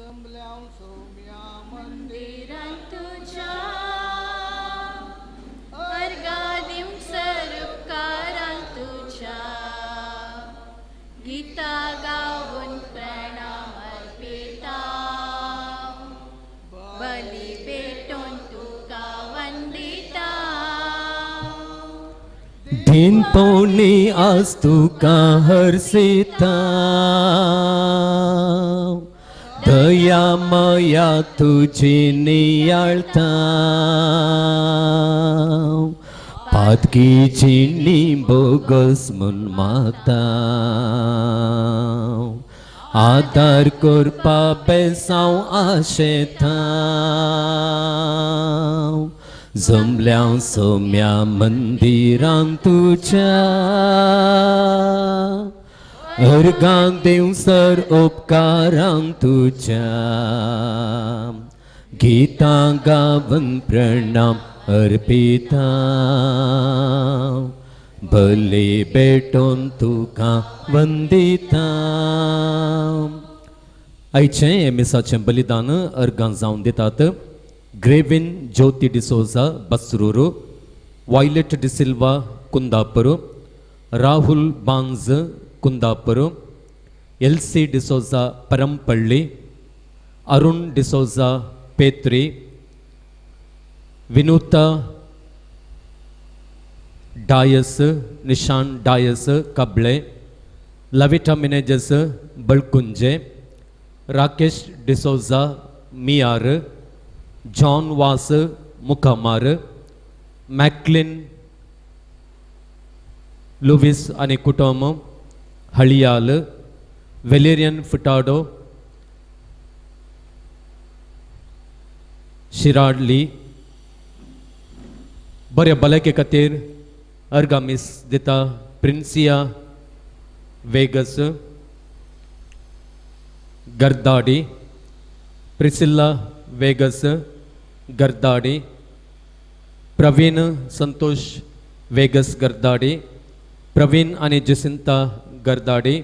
जमल्यां सोम्या मंदिरांत तुझ्या अर्गां सर उपकारांत तुझ्या गीता गावून प्रणाम अर्पिता बली भेटून तुका वंदिता दिन पौनी आज तुका हरसिता दया मया तुझी नियाळता पातकीची नी बोगस म्हूण मागता आदार करपा बेसांव आशेता जमल्यां सोम्या मंदिरांत तुझ्या अर्गां देवसर उपकारांक तुझ्या गीतां गावन प्रणाम अर्पिता बली भेटून तुका वंदिता. आयचें एमिसाचें बलिदान अर्गां जावन दितात ग्रेविन ज्योति डिसोजा बसरूरू, वायलेट डिसिल्वा कुंदापुर, राहुल बांज कुंदापुर, एलसी डिसोजा परंपल्ली, अरुण डिसोजा पेत्री, विनुता डायस निशान डायस कबळे, लविटा मिनेजस बळकुंजे, राकेश डिसोजा मियार, जॉन वास मुकामार, मॅक्लिन लुविस आणि कुटुंब हळियाल, वेलेरियन फुटाडो शिराडली. बरे भलायके खातीर अर्गामीस दिता Princia Vegas Gardadi, Priscilla Vegas Gardadi, Praveen Santosh Vegas Gardadi, Praveen आणि जसिंता गर्दाडी,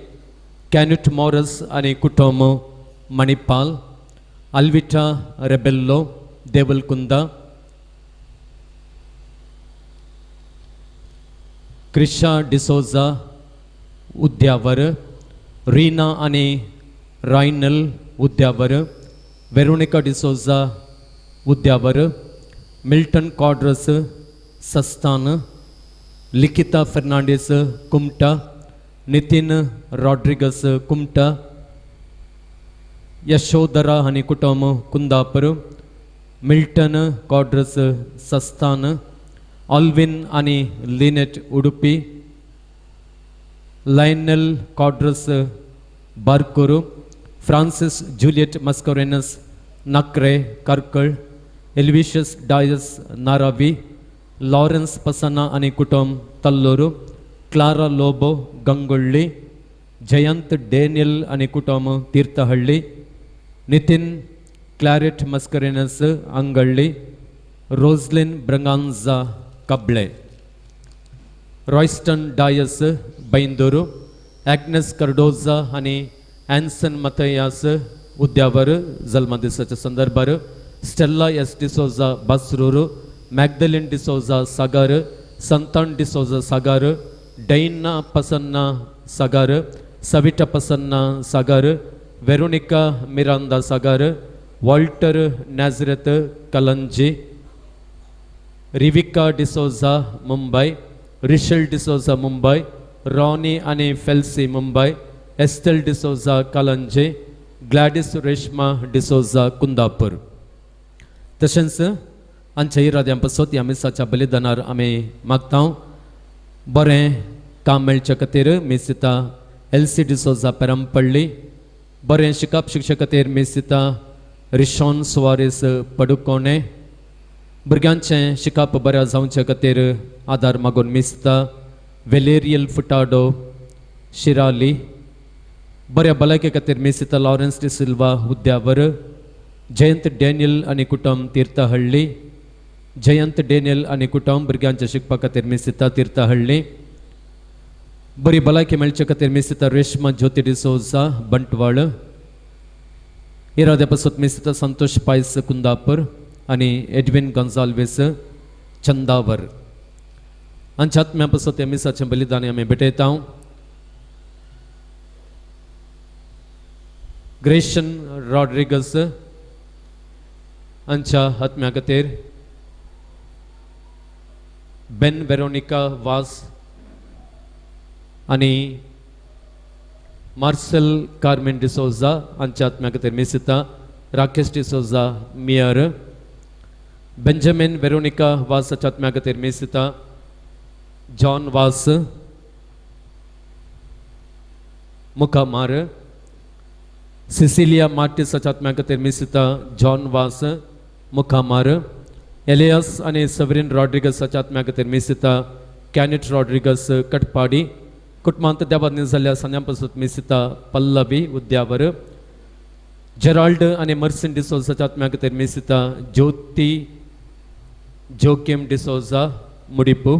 कॅन्युट मॉरस आणि कुटुंब मणिपाल, अल्विटा रेबेल्लो देवलकुंदा, क्रिशा डिसोजा उद्यावर, रीना आणि Raynal Udyavar, Veronica D'Souza Udyavar, Milton Quadros Sasthan, Likhita Fernandes Kumta, Nitin Rodrigues Kumta, Yashodhara आणि कुटुंब Kundapur, Milton Quadros Sasthan, Alwyn आणि Lynette Udupi, Lionel Quadros Barkur, Francis Juliet Mascarenhas Nakre Karkala, Aloysius Dias Naravi, Lawrence पसना आणि कुटुंब Tallur, Clara Lobo Gangulli, Jayant Daniel आणि कुटुंब Thirthahalli, Nitin Claret Mascarenhas Angalli, Roslyn Braganza Kabale, Royston Dias Byndoor, Agnes Cardoza आणि ॲन्सन मथयास उद्यावर जन्म दिवसाच्या संदर्भार, स्टेल्ला एस डिसोजा बसरूरू, मॅग्दलिन डिसोजा सागर, संतान डिसोजा सागर, डैना पसन्ना सागर, सविटा पसन्ना सागर, वेरोनिका मिरांदा सागर, वॉल्टर नॅझरेथ कलंजी, रिविका डिसोजा मुंबई, रिशल डिसोजा मुंबई, रॉनी आणि फेल्सी मुंबई, एस्टेल डिसोजा कलंजे, ग्लॅडिस रेश्मा डिसोजा कुंदापूर. तशेंच आमच्या इराद्यां पासत ह्या मिसाच्या बलिदानार आमी मागता बरें काम मेळचे खातीर मीस दिता एलसी डिसोजा पेरंपल्ली, बरें शिकप शिक्षे खातीर मीस दिता रिशॉन सुवारेस पडुकोणे, भुरग्यांचें शिकप बरें जावचे खातीर आदार मागून मीस दिता वेलेरियल फुटाडो शिराली, बऱ्या भलायके खातीर मीस दिता लॉरेन्स डी सिल्वा उद्यावर, जयंत डॅनियल आणि कुटुंब तीर्थहಳ್ಳಿ, जयंत डॅनियल आणि कुटुंब भुरग्यांच्या शिकपा खातीर मीस दिता तीर्थहಳ್ಳಿ, बरी भलायकी मेळचे खातीर मीस दिता रेश्मा ज्योति डिसोजा बंटवाळ, इराद्यापासून मिस्टर संतोष पायस कुंदापूर आणि एडविन गॉन्झाल्वेस चंदावर हांच्या आत्म्यापासून त्या मिसाचें बलिदान आमी भेटयता. ग्रेशन रॉड्रिगस हांच्या आत्म्या खातीर बेन वेरोनिका वास आणि मार्सेल कार्मेन डिसोजा हांच्या आत्म्या खातीर मिसिता. राकेश डिसोजा मियर. बेंजामिन वेरोनिका वासाच्या आत्म्या खातीर मिसिता. जॉन वास मुखामार. सिसिलिया मार्टिसाच्या आत्म्या खातीर मिसिता. जॉन वास मुखामार. एलियास आणि सवरीन रॉड्रिगसाच्या आत्म्या खातीर मिसिता. कॅनेट रॉड्रिगस कटपाडी. कुटुंबांत देवानी जाल्ल्या सन्यापासून मिसिता. पल्लवी उद्यावर. जेराल्ड आणि मर्सिन डिसोजाच्या आत्म्या खातीर मिसिता. ज्योती जोकेम डिसोजा मुडिपू.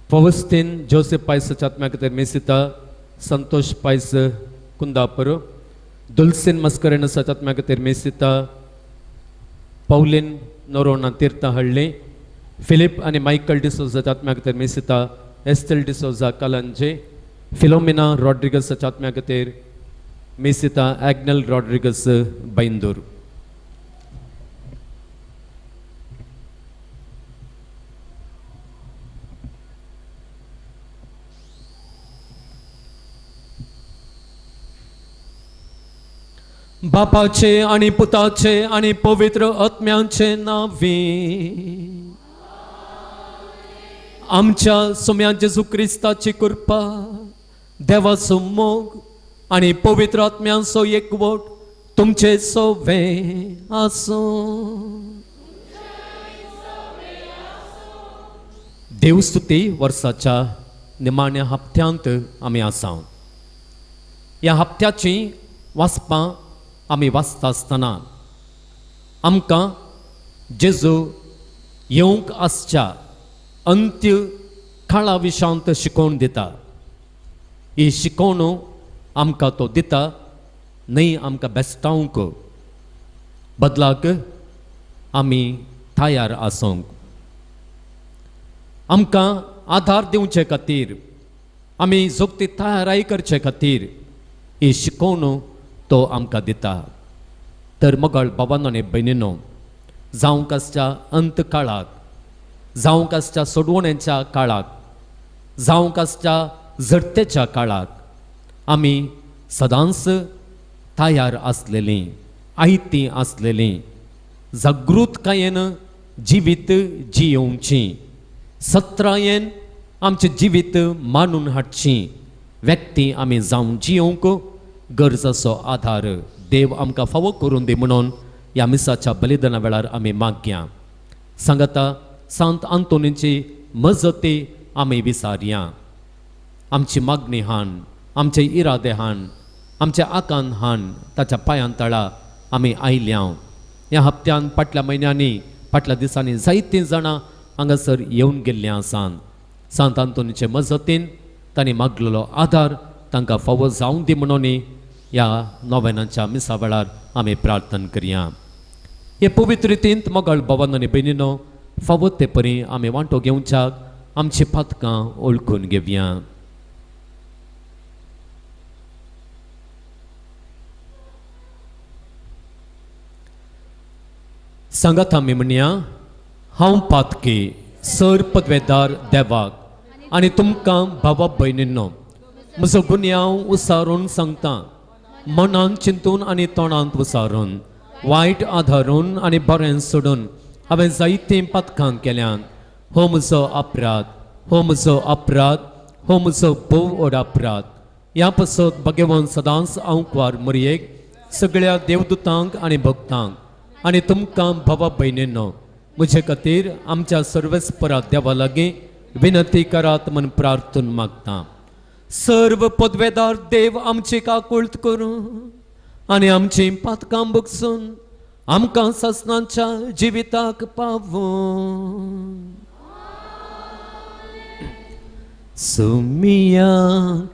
फौस्तीन जोसेफ पायसाच्या आत्म्या खातीर मिसिता. संतोष पायस कुंदापूर. दुल्सिन मस्करेनसाच्या आत्म्या खातीर मिसिता. पौलिन नोरोना तीर्थहಳ್ಳಿ. फिलिप आणि मायकल डिसोजाच्या आत्म्या खातीर मिसिता. एस्टेल डिसोजा कालंजे. फिलोमिना रॉड्रिगसाच्या आत्म्या खातीर मिसिता. ॲग्नेल रॉड्रिगस बैंदूर. बापाचे आणि पुताचे आणि पवित्र आत्म्याचे नावे आमच्या सोम्या जेजू क्रिस्ताची कृपा देवाचो मोग आणि पवित्र आत्म्याचो एकवट तुमचे सोवे आसो. देवस्तुती वर्साच्या निमाण्या हप्त्यांत आमी आसा. ह्या हप्त्याची वाचपां आमी वाचता आसतना आमकां जेजू येवंक आसच्या अंत्य काळा विशांत शिकोवन दिता. ही शिकोवण आमकां तो दिता न्हय आमकां बेस्तावंक. बदलाक आमी तयार आसूंक. आमकां आधार दिवचे खातीर आमी जोगती तयाराय करचे खातीर ही शिकोवण तो आमकां दिता. तर मोगाळ बाबांनो आनी भयणींनो, जावंक आसच्या अंत काळाक, जावंक आसच्या सोडवण्याच्या काळाक, जावंक आसच्या झडतेच्या काळाक आमी सदांच तयार आसलेलीं, आयतीं आसलेलीं, जागृतकायेन जिवीत जियोवचीं, सत्रायेन आमचें जिवीत मांडून हाडचीं व्यक्ती आमी जावन जियोवंक गरजेचो आधार देव आमकां फावो करून दी म्हणून ह्या मिसाच्या बलिदाना वेळार आमी मागया. सांगता सांत आंतोनीची मजती आमी विसारया. आमची मागणी हाण, आमचे इरादे हाण, आमच्या आकान हाण, ताच्या पांयां तळा आमी आयल्या. ह्या हप्त्यान फाटल्या म्हयन्यांनी फाटल्या दिसांनी जायतीं जाणां हांगासर येवन गेल्लीं आसात. सांत आंतोनीचे मजतीन तांणी मागलेलो आधार तांकां फावो जावं दी म्हणून ह्या नोवेनाच्या मिसा वेळार आमी प्रार्थना करया. हे पवित्र रितींत मोगाळ बाबांनो आनी भयणींनो, फावो ते परी आमी वांटो घेवच्याक आमची पातकां ओळखून घेवया. सांगात आमी म्हणया, हांव पातकी सर पदवेदार देवाक आनी तुमकां भावा भयणींनो, म्हजो गुन्यांव उसारून सांगता. मनान चिंतून आनी तोंडांत उसारून, वायट आधारून आनी बरें सोडून हांवें जायतीं पातकां केल्यात. हो म्हजो अपराध, हो म्हजो अपराध, हो म्हजो भोव व्हड अपराध. ह्या पासत भगवान सदांच आंवकार मरयेक, सगळ्या देवदूतांक आनी भक्तांक आनी तुमकां भावा भयणींनो, म्हजे खातीर आमच्या सर्वेस्परा देवा लागीं विनंती करात म्हूण प्रार्थना मागता. सर्व पदवेदार देव आमची काकुळट करूं आनी आमची पातकां बगसून आमकां ससनाच्या जिविताक पावूं. सुमिया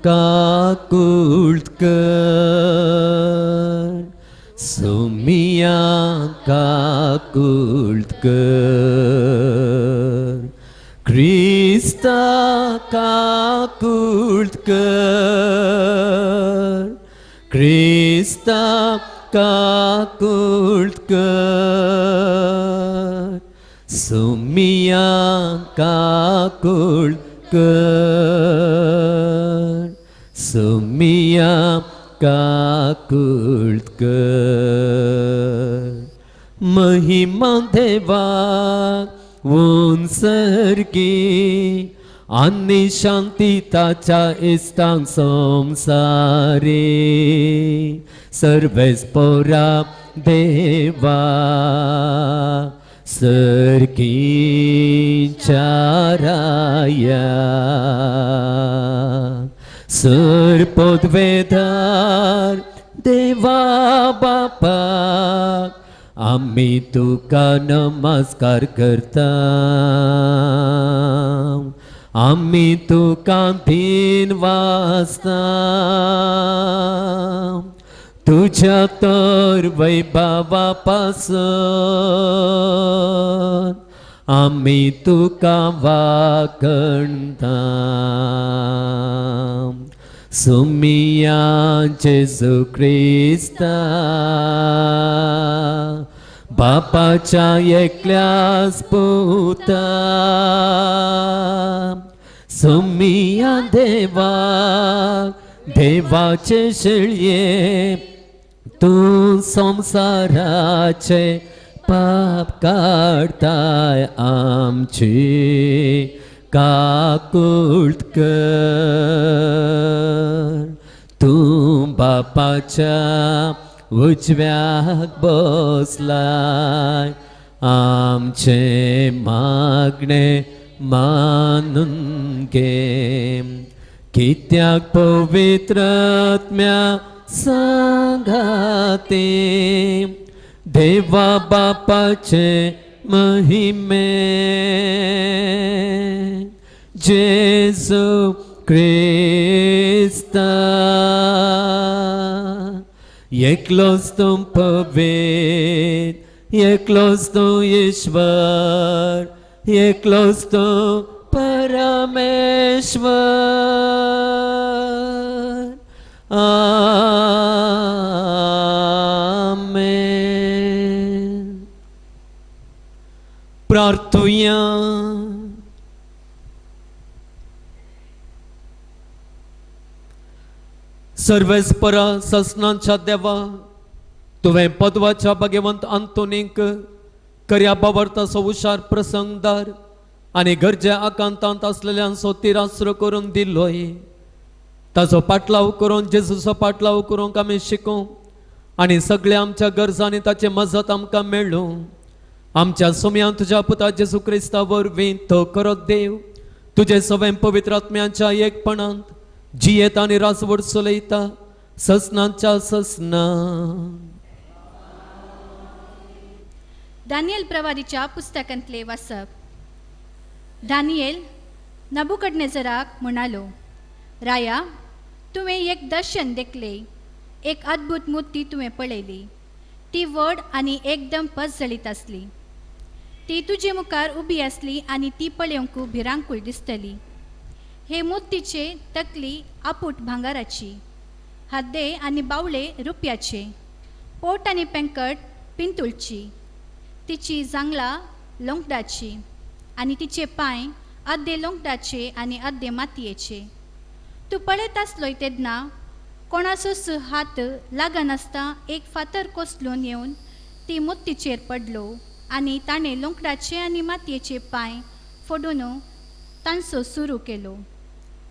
काकुळकर, सुमिया काकुळकर, क्रिस्ता काकुळकर, क्रिस्ता काकुळकर, सुमिया काकुळकर, सुमिया काकुळकर. महिमा देवा उंचरगी आणि शांती ताच्या इष्टांक संसारी, सर्वेस्परा देवा सरकीच्या राया, सरपदवेदार देवा बापा, आम्ही तुका नमस्कार करता, आम्ही तुका दिन वाजता, तुझ्या तर वैभवापासून आम्ही तुका वाकणता. सुमिया जेजू ख्रिस्ता, बापाच्या एकल्याच पुता, सुमिया देवा देवाचे शेळये, तू संसाराचे पाप काढताय आमची काकुळकर. तू बापाच्या उजव्याक बसलाय, आमचे मागणे मानून घे. कित्याक पवित्र आत्म्या सांगाते देवा बापाचे महिमे, जेजू ख्रिस्ता एकलोच तू पवित्र, एकलोच तू ईश्वर, एकलोच तू परमेश्वर. आमेन. प्रार्थूया. सर्वेस्परा ससनांच्या देवा, तुवें पदवाच्या भगवंत आंतोनीक कर्या बाबरताचो हुशार प्रसंगदार आनी गरजे आकांतांत असलेल्यांचो तिरास्र करून दिल्लोय. ताचो पाटलाव करून जेजूचो पाटलाव करूंक आमी शिकूं आनी सगळ्या आमच्या गरजांनी ताचे मजत आमकां मेळूं. आमच्या सुमयान तुज्या पुता जेजू क्रिस्ता वरवीं तो करत देव तुजे सगळें पवित्र आत्म्याच्या एकपणांत जियेता आनी रासवड चलयता ससनांच्या ससना. दानियेल प्रवादीच्या पुस्तकांतले वाचप. दानियेल नबुकदनेझराक म्हणालो, राया, तुवें एक दर्शन देखले, एक अद्भुत मुर्ती तुवें पळयली. ती व्हड आनी एकदम पसजळीत आसली. ती तुजे मुखार उबी आसली आनी ती पळोवंक भिरांकूळ दिसतली. हे मुर्तीचे तकली आपूट भांगाराची, हद्दे आनी बावळे रुपयाचे, पोट आनी पेंकट पिंतूळची, तिची जांगलां लोंकडाची आनी तिचे पांय अद्दे लोंकडाचे आनी अद्दे मातयेचे. तूं पळयत आसलोय तेन्ना कोणाचोच हात लागनासता एक फातर कोसलून येवन ती मुर्तीचेर पडलो आनी ताणें लोंकडाचे आनी मातयेचे पांय फोडून तांचो सुरू केलो.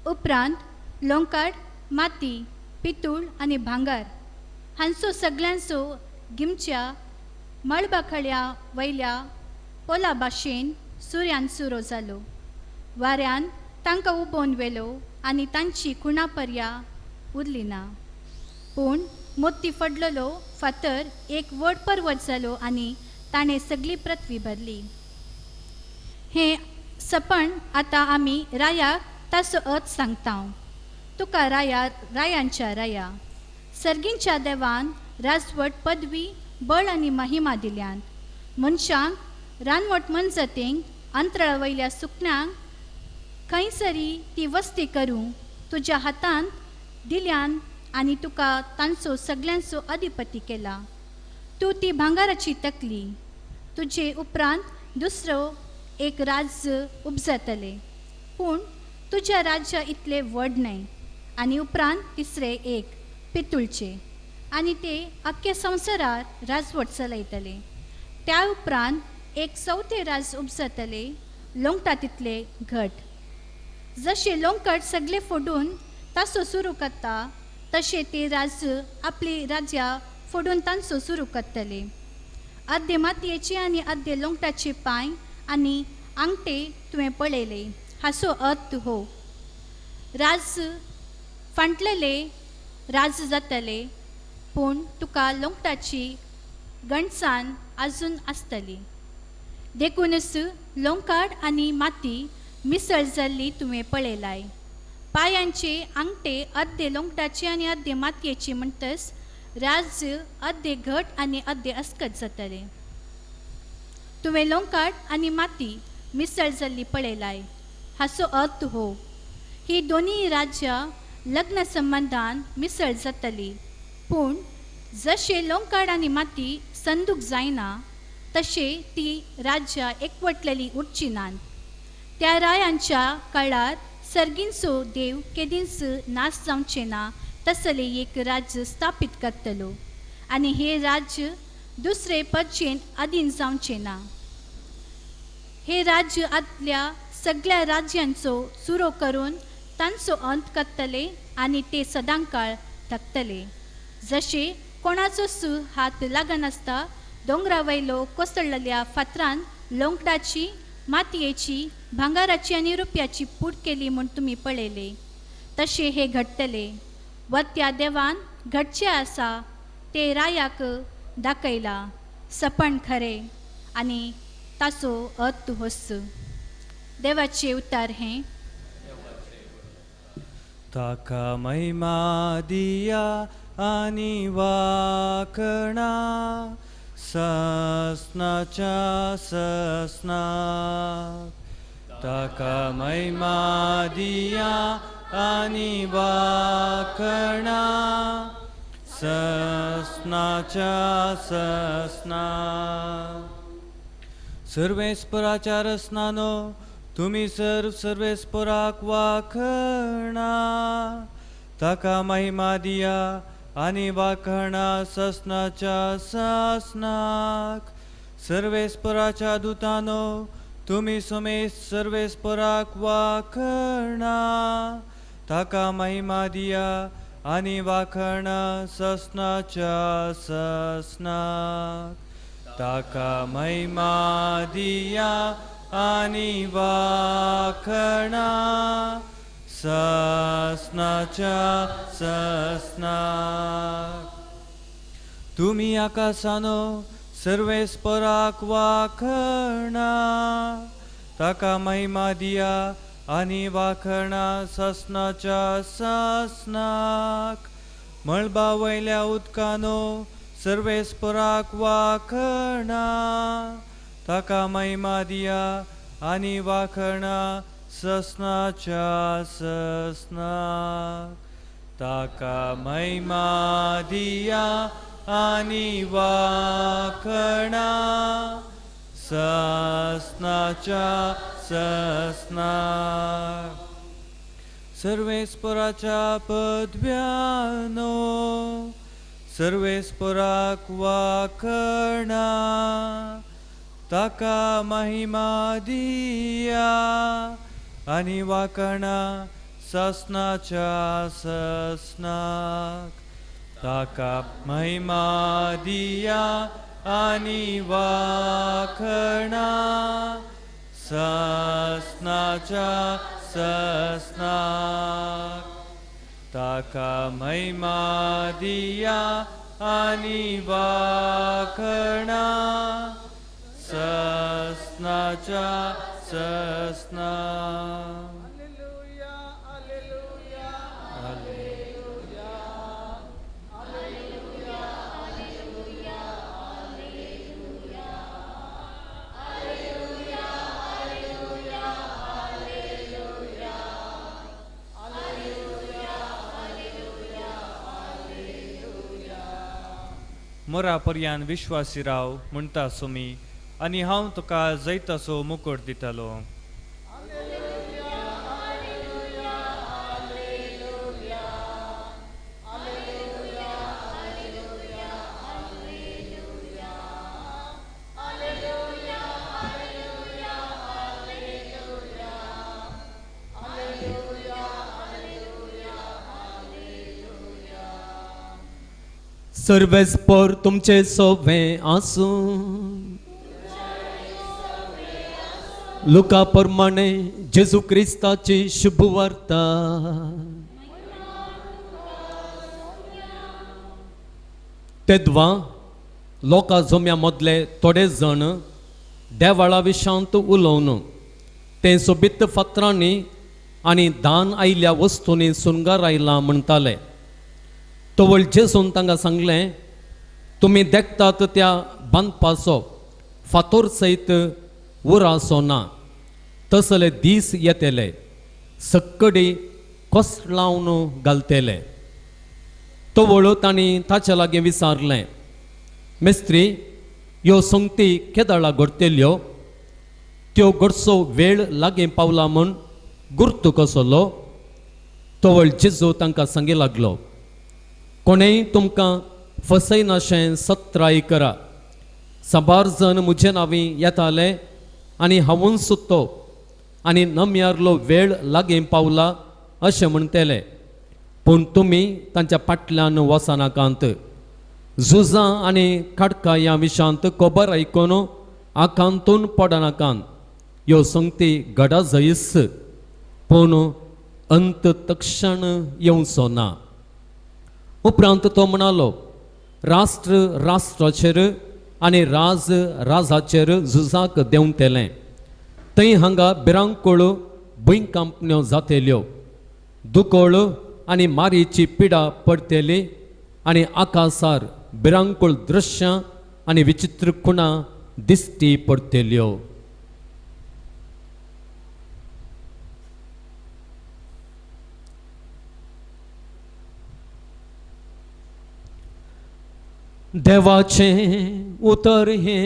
उपरांत लोंकाड, माती, पितूळ आनी भांगार हांचो सगळ्यांचो गिमच्या मळबाखळ्या वयल्या पोला भाशेन सुर्यान सुरो जालो. वाऱ्यान तांकां उबोवन व्हेलो आनी तांची कुणापर्या उरली ना. पूण मोती फडलेलो फातर एक व्हड पर्वत जालो आनी ताणें सगळी पृथ्वी भरली. हें सपण आतां आमी रायाक ताचो अर्थ सांगता हांव. तुका रायांच्या राया. सर्गींच्या देवान राजवट पदवी बळ आनी महिमा दिल्यान. मनशांक रानवट मनजतींक अंतराळ वयल्या सुकण्यांक खंयसरी ती वस्ती करूं तुज्या हातांत दिल्यान आनी तुका तांचो सगळ्यांचो अधिपती केला. तूं ती भांगाराची तकली. तुजे उपरांत दुसरो एक राज्य उपजतले, पूण तुज्या राज्या इतले व्हड न्हय. आनी उपरांत तिसरे एक पितूळचे, आनी ते अख्ख्या संवसारार राजवट चलयतले. त्या उपरांत एक चवथे राज उपजतले, लोंगटा तितले घट. जशे लोंकट सगळे फोडून ताचो सुरू करता, तशे ते राज्य आपली राज्या फोडून तांचो सुरू करतले. अर्दे मातयेचे आनी अर्दे लोंगटाचे पांय आनी आंगठे तुवें पळयले, हाचो अर्थ हो. राज फांटलेले राज जातले, पूण तुका लोंगटाची गणसाण आजून आसतली. देखूनच लोंकाड आनी माती मिसळ जाल्ली तुवें पळयलाय. पांयांचे आंगठे अर्दे लोंगटाचे आनी अर्दे मातयेचे म्हणटच राज्य अर्दे घट आनी अर्दे अस्कत जातले. तुवें लोंकाड आनी माती मिसळ जाल्ली पळयलाय, हाचो अर्थ हो. ही दोनी राज्यां लग्न संबंधान मिसळ जातली, पूण जशे लोंकाड आनी माती संदूक जायना, तशे ती राज्यां एकवटलेली उरची नात. त्या रायांच्या काळार सर्गींचो देव केदींच नाश जावचें ना तसले एक राज्य स्थापीत करतलो, आनी हे राज्य दुसरे परचेन अधीन जावचें ना. हे राज्य आदल्या सगळ्या राज्यांचो सुरो करून तांचो अंत करतले आनी ते सदांकाळ थकतले. जशे कोणाचोच हात लागनासता दोंगरा वयलो कोसळलेल्या फातरान लोंकडाची, मातयेची, भांगाराची आनी रुपयाची पूड केली म्हूण तुमी पळयले, तशे हे घडटले. वत्या देवान घडचे आसा ते रायाक दाखयला. सपन खरें आनी ताचो अर्थ होस. देवाचे उतार हे. ताका महिमा दिया आनी वाखणा ससनाच्या ससना. ताका महिमा दिया आनी वाखणा ससनाच्या ससना. सर्वेस्पराच्या रसनानो तुमी सर्वेस्पराक वाखणा. ताका महिमा दिया आनी वाखणा ससनाच्या ससनाक. सर्वेस्पराच्या दुतानो तुमी सर्वेस्पराक वाखणा. ताका महिमा दिया आनी वाखणा ससनाच्या ससनाक. ताका महिमा दिया आनी वाखणा ससनाच्या ससनाक. तुमी आकाशानो सर्वेस्पराक वाखणा. ताका महिमा दिया आनी वाखणा ससनाच्या ससनाक. मळबा वयल्या उदकानो सर्वेस्पराक वाखणा. ताका महिमा दिया आनी वाखणा ससनाच्या ससनाक. ताका महिमा दिया आनी वाखणा ससनाच्या ससनाक. सर्वेस्पराच्या पदव्यानो सर्वेस्पराक वाखणा. ताका महिमा दिया आनी वाखणा ससनाच्या ससनाक. ताका महिमा दिया आनी वाखणा ससनाच्या ससनाक. ताका महिमा दिया आनी वाखणा ससनाच्या ससनाक. Hallelujah. मोरा पर्यान विश्वासी राव म्हणटा सुमी आनी हांव तुका जाय तसो मुकुट दितलो. सर्वेस्पर तुमचे सोवे आसूं लुका प्रमाणे जेजू क्रिस्ताची शुभ वार्ता. तेदवा लोकां जम्या मदले थोडे जण देवाळा विशांत उलोवन ते सोबीत फातरांनी आनी दान आयिल्ल्या वस्तूंनी सुनगार आयला म्हणटाले. तोवळ जेसून तांकां सांगलें, तुमी देखतात त्या बांदपाचो फातोर सयत उरासो ना. तसले दीस येतले सक्कडी कोसळावन घालतले. तोवळ तांणी ताचे लागीं विचारलें, मेस्त्री, ह्यो संगती केदाळा घडतल्यो? त्यो घडचो वेळ लागीं पावला म्हूण गुर्त कसलो? तोवळ जेजू तांकां सांगी लागलो, कोणेय तुमकां फसयनाशें सत्राय करा. साबार जण म्हजे नांवी येताले आनी हांवून सुद्तो आनी नम्यारलो वेळ लागीं पावला अशें म्हणटले. पूण तुमी तांच्या फाटल्यान वचनाकांत. झुजां आनी खडकां ह्या विशांत खबर आयकून आकांतून पडनाकांत. ह्यो संगती घडा जयस, पूण अंत तक्षण येवचो ना. उपरांत तो म्हणालो, राष्ट्र राष्ट्राचेर आनी राज राजाचेर झुजाक देंवतलें. थंय हांगा भिरांकूळ भुंयकांपण्यो जातल्यो, दुकोळ आनी मारीची पिडा पडटली आनी आकाशार भिरांकूळ दृश्यां आनी विचित्र खुणां दिश्टी पडटल्यो. देवाचे उतर हे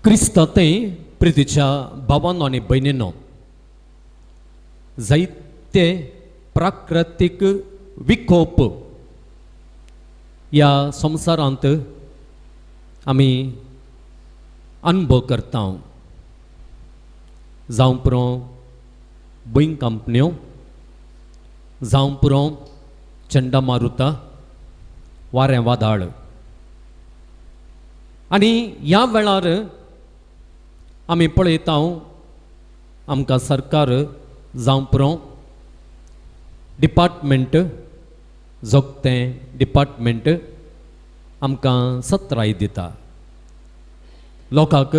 क्रिस्तांतय प्रितीच्या भावांनो आनी भयणींनो, जायते प्राकृतीक विकोप ह्या संवसारांत आमी अनुभव करता. जावं पुरो भुंयकांपण्यो, जावं पुरो चंडमारुता, वारें वादळ. आनी ह्या वेळार आमी पळयता आमकां सरकार जावं पुरो डिपार्टमेंट, जोगतें डिपार्टमेंट आमकां सत्राय दिता. लोकांक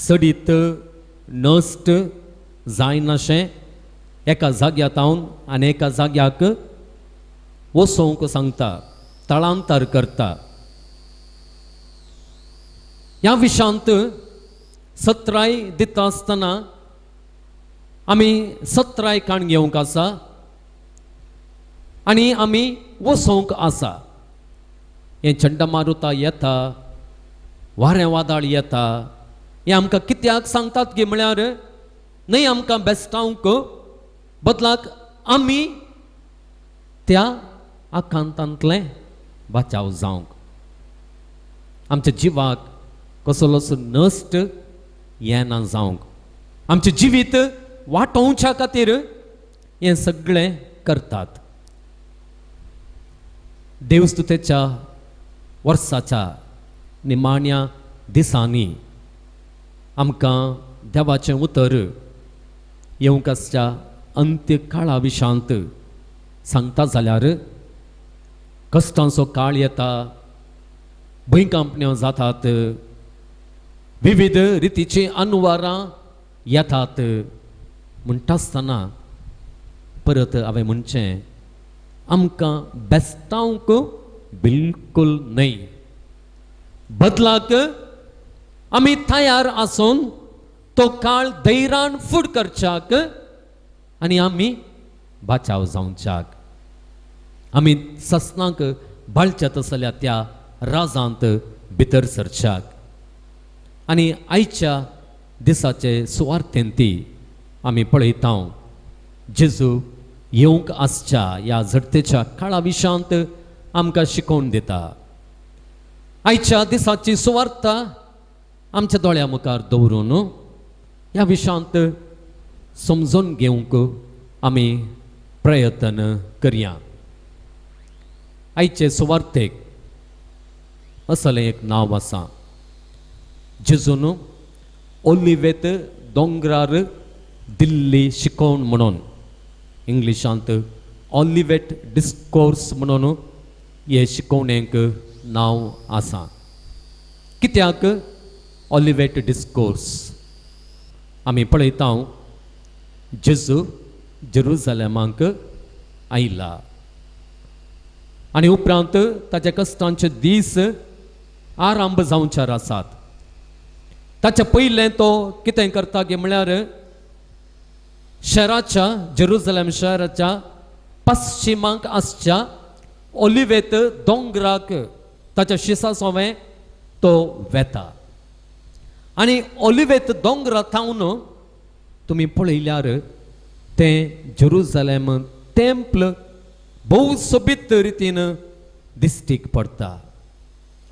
सडीत नश्ट जायनाशें एका जाग्यातावन आनी एका जाग्याक वचोंक सांगता, स्थळांतर करता. ह्या विशांत सत्राय दिता आसतना आमी सत्राय काण घेवंक आसा आनी आमी वचोंक आसा. हें चंडमारुता येता, वारें वादळ येता, हें आमकां कित्याक सांगतात गे म्हळ्यार न्हय आमकां बेस्तावंक, बदलाक आमी त्या आकांतांतले बचाव जावंक, आमच्या जिवाक कसलोच नश्ट येना जावंक, आमचें जिवीत वाटोवच्या खातीर हें सगळें करतात. देवस्तुतेच्या वर्साच्या निमाण्या दिसांनी आमकां देवाचें उतर येवंक आसच्या अंत्य काळा विशांत सांगता जाल्यार कश्टांचो काळ येता, भुंयकांपण्यो जातात, विविध रितीची अनवारां येतात. म्हणटा आसतना परत हांवें म्हणचें, आमकां बेस्तावंक बिलकुल न्हय, बदलाक आमी तयार आसून तो काळ धैर्यान फुड करच्याक आनी आमी बाचाव जावच्याक आमी ससनाक बाळच्या तसल्या त्या राजांत भितर सरच्याक आनी आयच्या दिसाचे सुवार्थेंती आमी पळयता जेजू येवंक आसच्या ह्या झडतेच्या काळा विशांत आमकां शिकोवन दिता आयच्या दिसाची सुवार्ता आमच्या दोळ्या मुखार दवरून ह्या विशांत समजून घेवंक आमी प्रयत्न करया आयचे सुवार्थेक असलें एक नांव आसा जेजून ओलिवेत दोंगरार दिल्ली शिकोवन म्हणून इंग्लिशांत ऑलिवेट डिस्कोर्स म्हणून हे शिकोवणेक नांव आसा कित्याक ऑलिवेट डिस्कोर्स आमी पळयता जेजू जेरुसलेमाक आयला आनी उपरांत ताच्या कश्टांचे दीस आरंभ जावचार आसात ताच्या पयलें तो कितें करता गे म्हळ्यार शहराच्या जेरुसलेम शहराच्या पश्चिमाक आसच्या ओलिवेत दोंगराक ताच्या शिसा सोवें तो वेता आनी ओलिवेत दोंगरा थावन तुमी पळयल्यार तें जेरुसलेम टेंपल भोव सोबीत रितीन दिश्टीक पडटा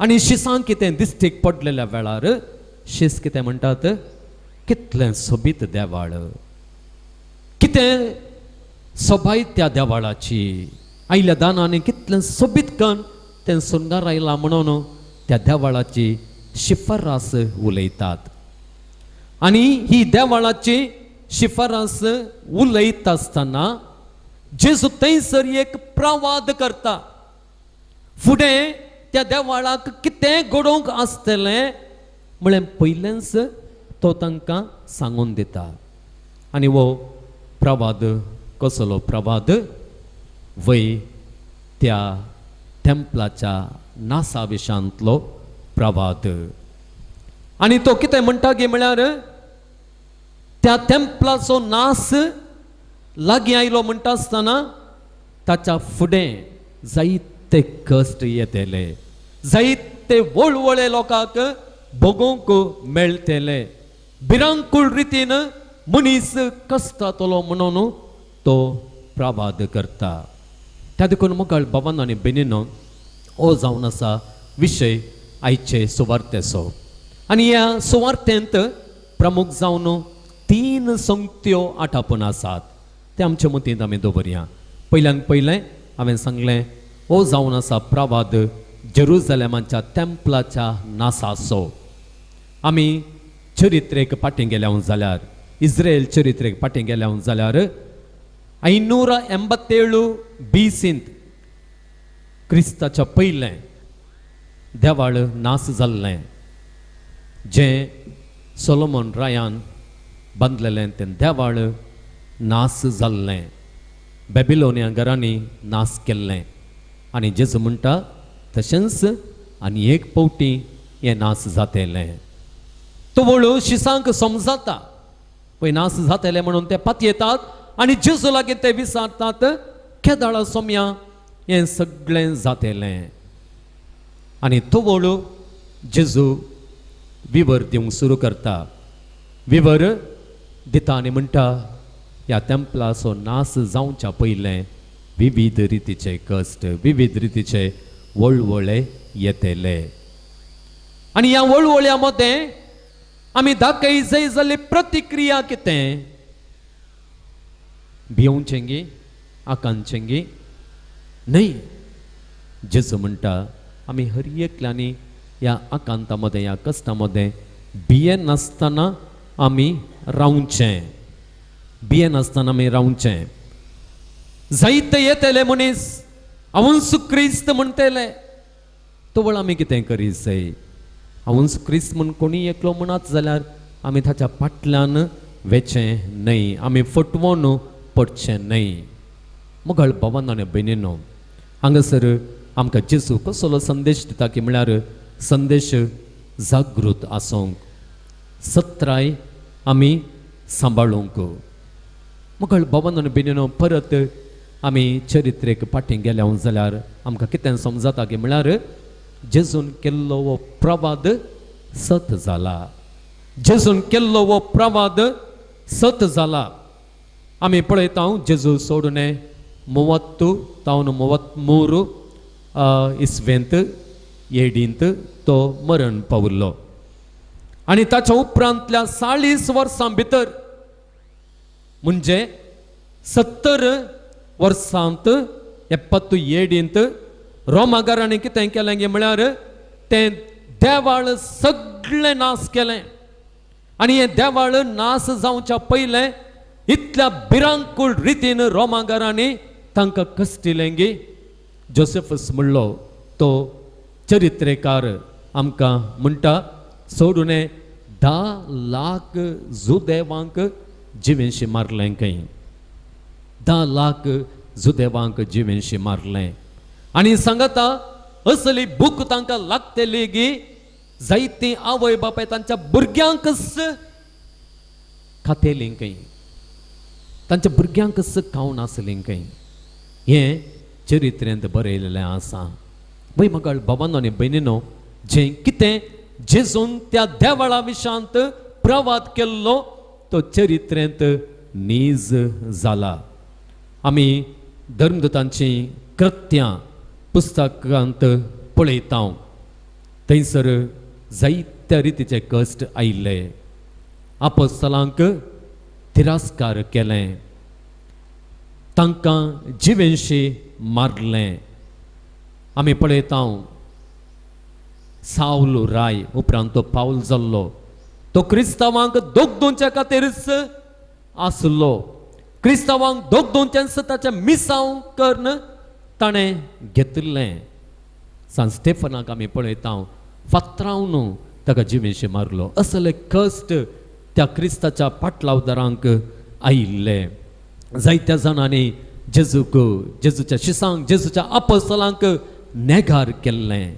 आनी शिसांक कितें दिश्टीक पडलेल्या वेळार शिस कितें म्हणटात कितलें सोबीत देवाळ कितें सोबाय त्या देवाळाची आयल्या दानांनी कितलें सोबीत कन तें सुंदर आयलां म्हणून त्या देवाळाची शिफारस उलयतात आनी ही देवाळाची शिफारस उलयत आसतना जेजू थंयसर एक प्रवाद करता फुडें त्या देवाळाक कितें घडोवंक आसतलें म्हळ्यार पयलेंच तो तांकां सांगून दिता आनी वो प्रवाद कसलो प्रवाद वय त्या टेंपलाच्या नासा विशांतलो प्रवाद आनी तो कितें म्हणटा गे म्हळ्यार त्या टेंपलाचो नास लागीं आयलो म्हणटा आसतना ताच्या फुडें जायते कश्ट येतले जायते वळवळे लोकांक भोगूंक मेळटले भिरांकूळ रितीन मनीस कश्टातलो म्हणून तो प्रवाद करता त्या देखून मुखार बाबांनो आनी भयणींनो हो जावन आसा विशय आयचे सुवार्थेचो आनी ह्या सुवार्थेंत प्रमुख जावन 3 संगत्यो आठापण आसात ते आमच्या मतींत आमी दवरया पयल्यान पयलें हांवें सांगलें हो जावन आसा प्रवाद जेरुसलेमाच्या टेंपलाच्या नासाचो आमी चरित्रेक फाटीं गेल्या जाल्यार इस्रायल चरित्रेक फाटीं गेल्या जाल्यार 587 BCंत क्रिस्ताच्या पयलें देवाळ नास जाल्लें जें सोलोमन रायान बांदलेलें तें देवाळ नास जाल्लें बेबिलोनिया घरांनी नास केल्लें आनी जेजू म्हणटा तशेंच आनी एक पावटी हें नास जातलें तो वळू शिसांक समजता पळय नास जातलें म्हणून ते पातयेतात आनी जेजू लागीं ते विचारतात केदाळा सोम्या हें सगळें जातलें आनी तो वळू जेजू विवर दिवंक सुरू करता विवर दिता आनी म्हणटा ह्या टेंपलाचो नास जावच्या पयलें विविध रितीचे कश्ट विविध रितीचे वळवळे येतले आनी ह्या वळवळ्या मदें आमी दाखय जाय जाल्यार प्रतिक्रिया कितें भिवचें गे आकांचें गे न्हय जेजू म्हणटा आमी हर एकल्यांनी ह्या आकांता मदें ह्या कश्टा मदें भियेन नासतना आमी रावचें भियेन नासतना आमी रावचें जायते येतले मनीस हांवूच क्रिस्त म्हणटले तो वळ आमी कितें करीत जाय हांवूच क्रिस्त म्हूण कोणी एकलो म्हणत जाल्यार आमी ताच्या फाटल्यान वेचें न्हय आमी फटवून पडचें न्हय मुखार बाबांनो आनी भयणींनो हांगासर आमकां जेजू कसलो संदेश दिता की म्हळ्यार संदेश जागृत आसूंक सत्राय आमी सांबाळूंक. मुखार बाबांनो आनी भयणीनो, परत आमी चरित्रेक फाटीं गेल्या जाल्यार आमकां कितें समजता की म्हळ्यार जेजून केल्लो हो प्रवाद सत जाला. जेजून केल्लो हो प्रवाद सत जाला. आमी पळयता जेजू सोडून 33 इस्वेंत येडींत तो मरण पावल्लो. आनी ताच्या उपरांतल्या 40 वर्सां भितर म्हणजे 70 वर्सांत 77 रोमागारांनी कितें केलें गे म्हळ्यार तें देवाळ सगळें नास केलें. आनी हें देवाळ नास जावच्या पयलें इतल्या भिरांकूळ रितीन रोमागारांनी तांकां कश्टिलें गे. जोसेफस म्हणलो तो चरित्रेकार आमकां म्हणटा सोडून 10 लाख जुदेवांक जिवेंशी मारलें खंय. 10 लाख जुदेवांक जिवेंशी मारलें. आनी सांगता असली भूक तांकां लागतली गी जायतीं आवय बापाय तांच्या भुरग्यांकच खातेलीं खंय. तांच्या भुरग्यांकच खावन आसलीं खंय. हें चरित्रेंत बरयलेलें आसा. भंय म्हाका बाबांनो आनी भयणीनो, जें कितें जेजून त्या देवाळा विशांत प्रवाद केल्लो तो चरित्रेंत नीज जाला. आमी धर्मदूतांची कृत्यां पुस्तकांत पळयता. थंयसर जायत्या रितीचे कश्ट आयिल्ले. आपोस्तलांक तिरस्कार केलें. तांकां जिवेंशी मारलें. आमी पळयता साऊल राय उपरांत तो पावल जाल्लो. तो क्रिस्तांवांक दोगदोनच्या खातीरच आसलो. क्रिस्तांवांक दोगदोनच्यांच ताचें मिसांव करून ताणें घेतलें. सान स्टेफनाक आमी पळयता फातरावन ताका जिवेंशी मारलो. असले कश्ट त्या क्रिस्ताच्या पाटलावदारांक आयिल्ले. जायत्या जाणांनी जेजूच्या शिसांक जेजूच्या आपोस्तलांक नेगार केल्लें.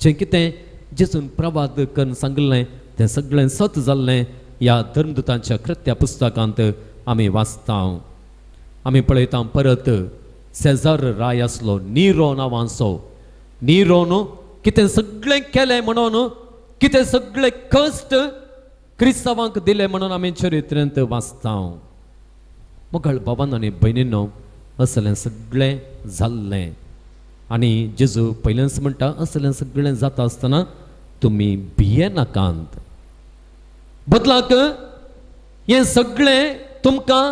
जें कितें जेजून प्रवाद करून सांगलें तें सगळें सत जाल्लें ह्या धर्मदूतांच्या कृत्या पुस्तकांत आमी वाचता. आमी पळयता परत सेजार राय आसलो निरो नांवाचो. निरोन कितें सगळें केलें म्हणून कितें सगळे कश्ट क्रिस्तांवांक दिले म्हणून आमी चरित्रेंत वाचता. मुखार बाबांनो आनी भयणीनो, असलें सगळें जाल्लें. आनी जेजू पयलेंच म्हणटा असलें सगळें जाता आसतना तुमी भियेनाकांत. बदलाक हें सगळें तुमकां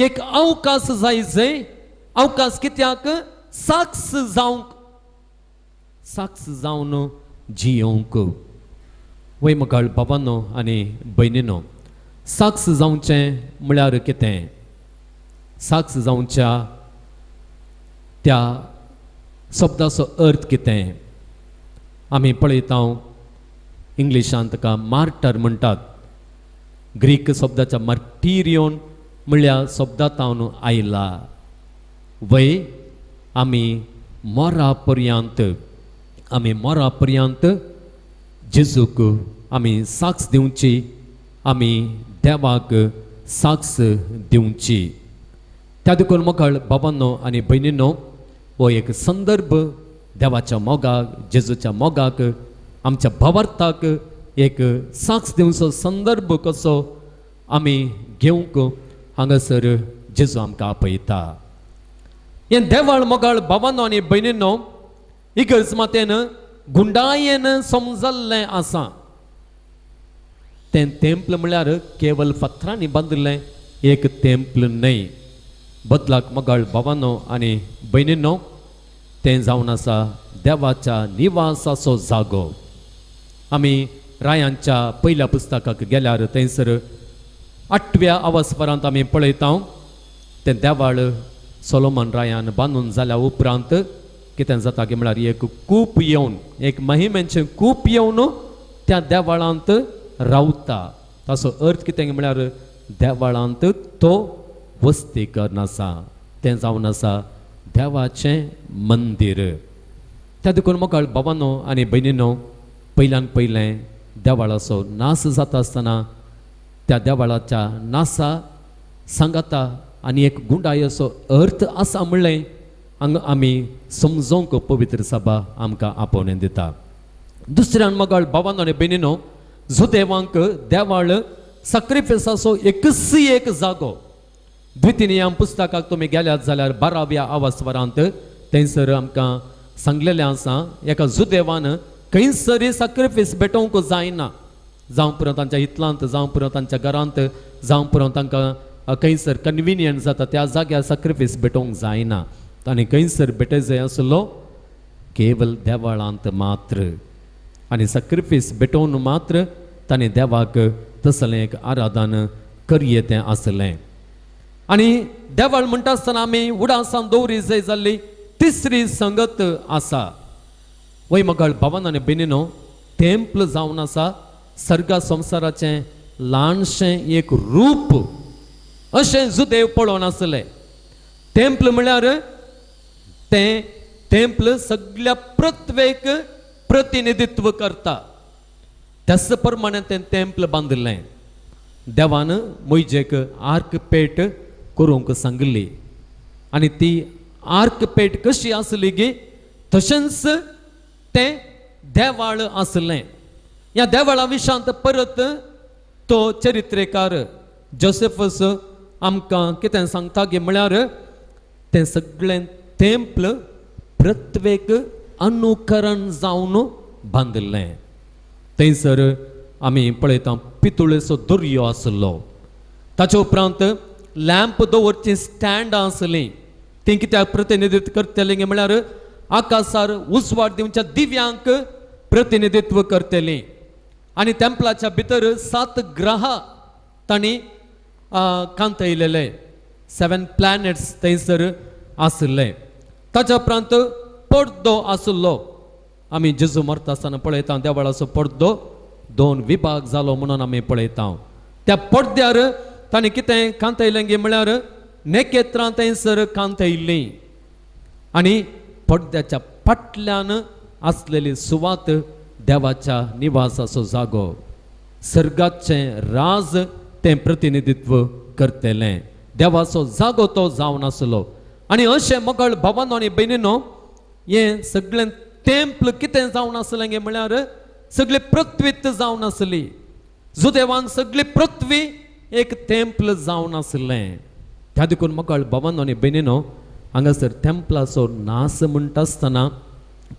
एक अवकाश जाय. अवकाश कित्याक? साक्ष जावंक, साक्ष जावन जियोंक. वय मुखार बाबांनो आनी भयणीनो, साक्ष जावचें म्हळ्यार कितें? साक्ष जावच्या त्या शब्दाचो अर्थ कितें? आमी पळयता इंग्लिशांत ताका मार्टर म्हणटात. ग्रीक शब्दाच्या मार्टिरियोन म्हळ्यार शब्दांतावन आयला. वय आमी मोरा पर्यंत जेजूक आमी साक्ष दिवची. आमी देवाक साक्ष दिवची. त्या देखून मुखार बाबांनो आनी भयणीनो, हो एक संदर्भ देवाच्या मोगाक जेजूच्या मोगाक आमच्या भावार्थाक एक साक्ष दिवचो संदर्भ कसो आमी घेवंक हांगासर जेजू आमकां आपयता. हें देवाळ मोगाळ बाबांनो आनी भयणीनो इगर्ज मातेन गुंडायेन समजल्लें आसा. तें तेंपल म्हळ्यार केवल फातरांनी बांदलें एक तेंपल न्हय. बदलाक मोगाळ बाबांनो आनी भयणीनो, तें जावन आसा देवाच्या निवासाचो जागो. आमी रायांच्या पयल्या पुस्तकाक गेल्यार थंयसर 8व्या अवस्वरांत आमी पळयता तें देवाळ सोलोमन रायान बांदून जाल्या उपरांत कितें जाता की म्हळ्यार एक कूप येवन, एक महिमेचें कूप येवन त्या देवाळांत रावता. ताचो अर्थ कितें म्हळ्यार देवाळांत तो वस्तीकर आसा. तें जावन आसा देवाचें मंदीर. त्या देखून मोगाळ बाबांनो आनी भयणीनो, पयल्यान पयलें देवाळाचो नास जाता आसतना त्या त्या देवाळाच्या नासा सांगाता आनी एक गुंडाय असो अर्थ आसा म्हणलें हांगा आमी समजोंक पवित्र सभा आमकां आपोवणें दिता. दुसऱ्यान मगाळ भावांनो आनी भयणीनो, जुदेवांक देवाळ सॅक्रिफिसाचो एकसी एक जागो. द्वितीनियम पुस्तकाक तुमी गेल्यात जाल्यार 12व्या आवास्वरांत थंयसर आमकां सांगलेलें आसा एका जुदेवान खंयसरी सॅक्रिफीस भेटोवंक जायना. जावं पुरो तांच्या हितलांत, जावं पुरो तांच्या घरांत, जावं पुरो तांकां खंयसर कन्विनियंट जाता त्या जाग्यार सॅक्रिफीस भेटोवंक जायना. ताणें खंयसर भेटय जाय आसलो केवल देवाळांत मात्र. आनी सॅक्रिफीस भेटोवन मात्र ताणें देवाक तसलें एक आराधन करयेतें आसलें. आनी देवाळ म्हणटा आसतना आमी उडासां दवरी जाय जाल्ली तिसरी संगत आसा. वय मगाळ भावांनो आनी भयणीनो, टेंपल जावन आसा सर्गा संवसाराचें ल्हानशें एक रूप अशें जुदेव पळोवन आसले. टेंपल म्हळ्यार तें टेंपल सगळ्या पृथ्वेक प्रतिनिधित्व करता. त्याच प्रमाणे तें टेंपल बांदलें. देवान मोइजेक आर्क पेट करूंक सांगली आनी ती आर्क पेट कशी आसली गी तशेंच तें देवाळ आसलें. ह्या देवाळा विशांत परत तो चरित्रेकार जोसेफस आमकां कितें सांगता गे म्हळ्यार तें सगळें टेंपल पृथ्वेक अनुकरण जावन बांदलें. थंयसर आमी पळयता पितुळेचो दर्यो आसलो. ताचे उपरांत लॅम्प दवरची स्टँड आसलीं. ती कित्याक प्रतिनिधित्व करतलीं गे म्हळ्यार आकाशार उजवाड दिवच्या दिव्यांक प्रतिनिधित्व करतलीं. आनी टेंपलाच्या भितर 7 ग्रह तांणी कांतयलेले, 7 प्लॅनेट्स थंयसर आसले. ताच्या उपरांत पडदो आसलो. आमी जेजू मरता आसतना पळयता देवाळाचो पडदो 2 विभाग जालो म्हणून आमी पळयता. त्या पडद्यार ताणें कितें कांतयलें गे म्हळ्यार नेकेत्रां थंयसर कांतयलीं. आनी पडद्याच्या फाटल्यान आसलेली सुवात देवाच्या निवासाचो जागो, सर्गाचें राज तें प्रतिनिधित्व करतलें. देवाचो जागो तो जावन आसलो. आनी अशें मोगळ भावांनो आनी भयणीनो, हें सगळें टेंपल कितें जावन आसलें गे म्हळ्यार सगळी पृथ्वीत जावन आसली. जुदेवान सगळी पृथ्वी एक टेंपल जावन आसलें. त्या देखून मोगळ भावांनो आनी भयणीनो, हांगासर टेंपलाचो नास म्हणटा आसतना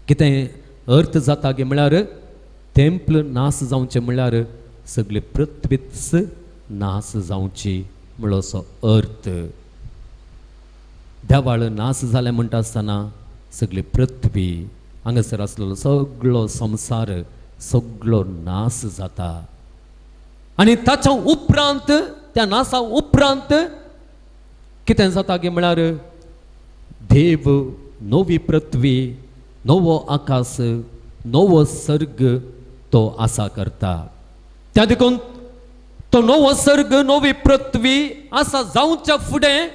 कितें अर्थ जाता गे म्हळ्यार टेंपल नास जावचें म्हळ्यार सगळी पृथ्वीच नास जावची म्हणलोसो अर्थ. देवाळ नास जालें म्हणटा आसतना सगळी पृथ्वी हांगासर आसलेलो सगळो संवसार सगळो नास जाता. आनी ताच्या उपरांत त्या नासा उपरांत कितें जाता गे म्हळ्यार देव नवी पृथ्वी, नवो आकाश, नवो सर्ग तो आसा करता. त्या देखून तो नवो सर्ग, नवी पृथ्वी आसा जावच्या फुडें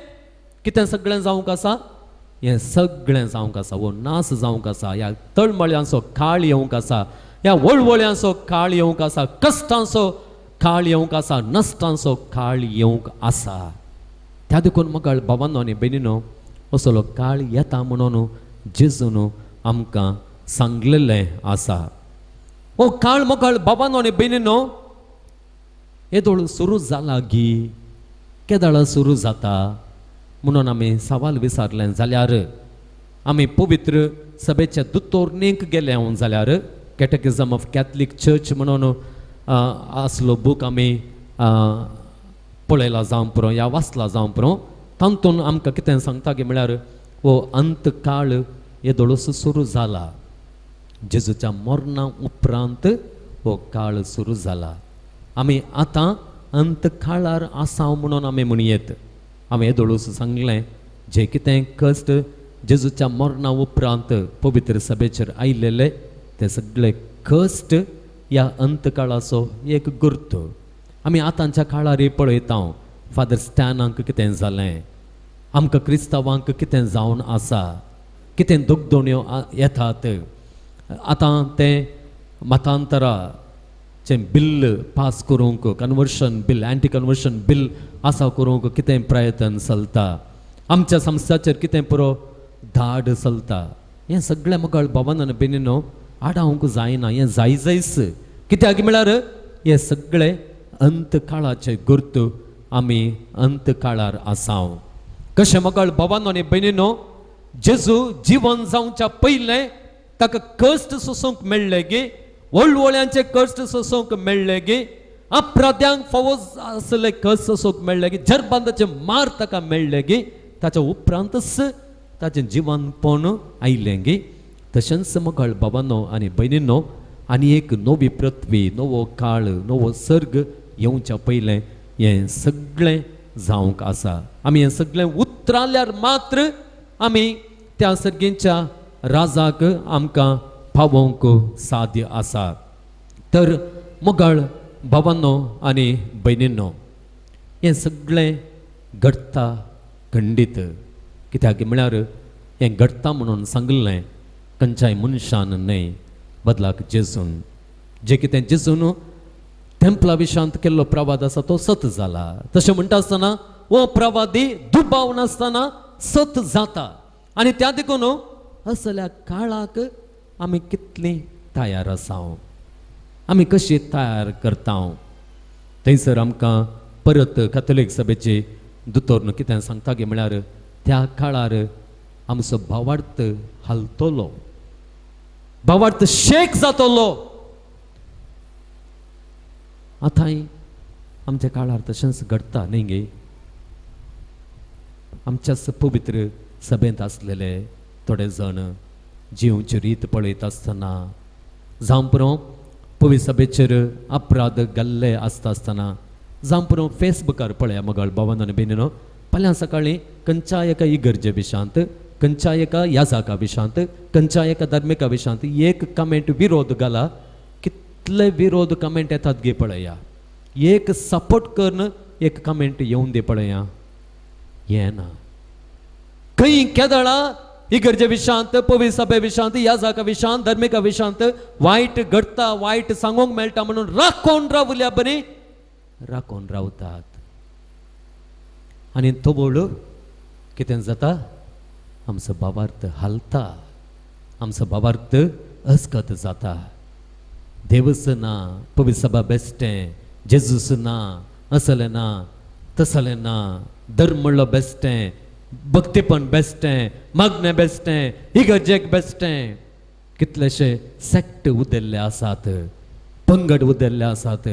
कितें सगळें जावंक आसा? हें सगळें जावंक आसा. वो नास जावंक आसा. ह्या तळमळ्यांचो काळ येवंक आसा. ह्या वळवळ्यांचो काळ येवंक आसा. कश्टांचो काळ येवंक आसा. नश्टांचो काळ येवंक आसा. त्या देखून मोगळ भावांनो आनी भयणीनो, असलो काळ येता म्हणून जेजून आमकां सांगलेलें आसा. हो काळ मोगळ भावांनो आनी भयणीनो येदोळ सुरू जाला गी, केदळ सुरू जाता म्हणून आमी सवाल विचारलें जाल्यार आमी पवित्र सभेच्या दुतोर्णीक गेले जाल्यार कॅटेकिझम ऑफ कॅथलीक चर्च म्हणून आसलो बूक आमी पळयला जावं पुरो या वाचला जावं पुरो. तातूंत आमकां कितें सांगता गे म्हळ्यार हो अंत काळ येदोळसो सुरू जाला. जेजूच्या मरणा उपरांत हो काळ सुरू जाला. आमी आतां अंत काळार आसा म्हणून आमी म्हणयेत. हांवें येदोळूस सांगलें जे कितें कश्ट जेजूच्या मरणा उपरांत पवित्र सभेचेर आयिल्ले ते सगळे कश्ट ह्या अंतकाळाचो एक गुर्त. आमी आतांच्या काळार पळयता फादर स्टॅनाक कितें जालें, आमकां क्रिस्तांवांक कितें जावन आसा, कितें दुखदोण्यो येतात. आतां ते मतांतराचे चे बिल पास करूंक conversion bill anti conversion bill आसा करूंक कितें प्रयत्न चलता आमच्या संस्थाचेर कितें पुरो धाड चलता हें सगळें मुखार बाबान आनी बेनिनो आडावंक जायना हें जायच कित्याक म्हळ्यार हे सगळे अंत काळाचे गुर्त आमी अंत काळार आसाव कशें मुखार बाबान आनी बेनिनो जेजू जीवन जावच्या पयलें ताका कश्ट सोसूंक मेळ्ळे गे व्हडव्हळ्यांचे कश्ट सोसूंक मेळ्ळे गे अपराध्यांक फावो आसले कश्ट सोसूंक मेळ्ळे गे जरबांदाचे मार ताका मेळ्ळे गे ताच्या उपरांतच ताचें जिवन पण आयलें गे तशेंच मुखार बाबांनो आनी भयणींनो आनी एक नवी पृथ्वी नवो काळ नवो सर्ग येवच्या पयलें हें सगळें जावंक आसा आमी हें सगळें उतरायल्यार मात्र आमी त्या सर्गेच्या राजाक आमकां पावोवंक साध्य आसा तर मुगाळ भावांनो आनी भयणींनो हें सगळें घडटा खंडीत कित्याक म्हळ्यार हें घडटा म्हणून सांगलें खंयच्याय मनशान न्हय बदलाक जेजून जें कितें जेजून टेंपला विशांत केल्लो प्रवाद आसा तो सत जाला तशें म्हणटा आसतना हो प्रवादी दुबाव नासतना सत जाता आनी त्या देखून असल्या काळाक आमी कितलीं तयार आसाव आमी कशी तयार करता थंयसर आमकां परत कॅथोलीक सभेचे दोतोर कितें सांगता गे म्हळ्यार त्या काळार आमचो भावार्थ हालतलो भावार्थ शेक जातलो आतांय आमच्या काळार तशेंच घडटा न्ही गे आमच्याच पवित्र सभेंत आसलेले थोडे जण जिवची रीत पळयत आसतना जावं पुरो पवित्र सभेचेर अपराध घाल्ले आसता आसतना जावं पुरो फेसबुकार पळया मगळ भावांनो आनी भयणीनो फाल्यां सकाळीं खंयच्याय एका इगर्जे विशांत खंयच्याय एका याजाका विशांत खंयच्याय एका धार्मिका विशांत एक कमेंट विरोध घाला कितले विरोध कमेंट येतात गे पळया एक सपोर्ट करन एक कमेंट येवन दे पळया येना खंय केदळा इगर्जे विशांत पवित्र सभे विशांत याजाका विशांत धार्मिका विशांत वायट घडटा वायट सांगूंक मेळटा म्हणून राखोन रावल्या बरी राखोन रावतात आनी तो बोल कितें जाता आमचो भावार्थ हालता आमचो भावार्थ अस्कत जाता देवच ना पवित्र सभा बेश्टें जेजूस ना असलें ना तसलें ना धर्म म्हणलो बेश्टें भक्तीपण बेश्टें मागणें बेश्टें इगर्जेक बेश्टें कितलेशे सेक्ट उदेल्ले आसात पंगड उदेल्ले आसात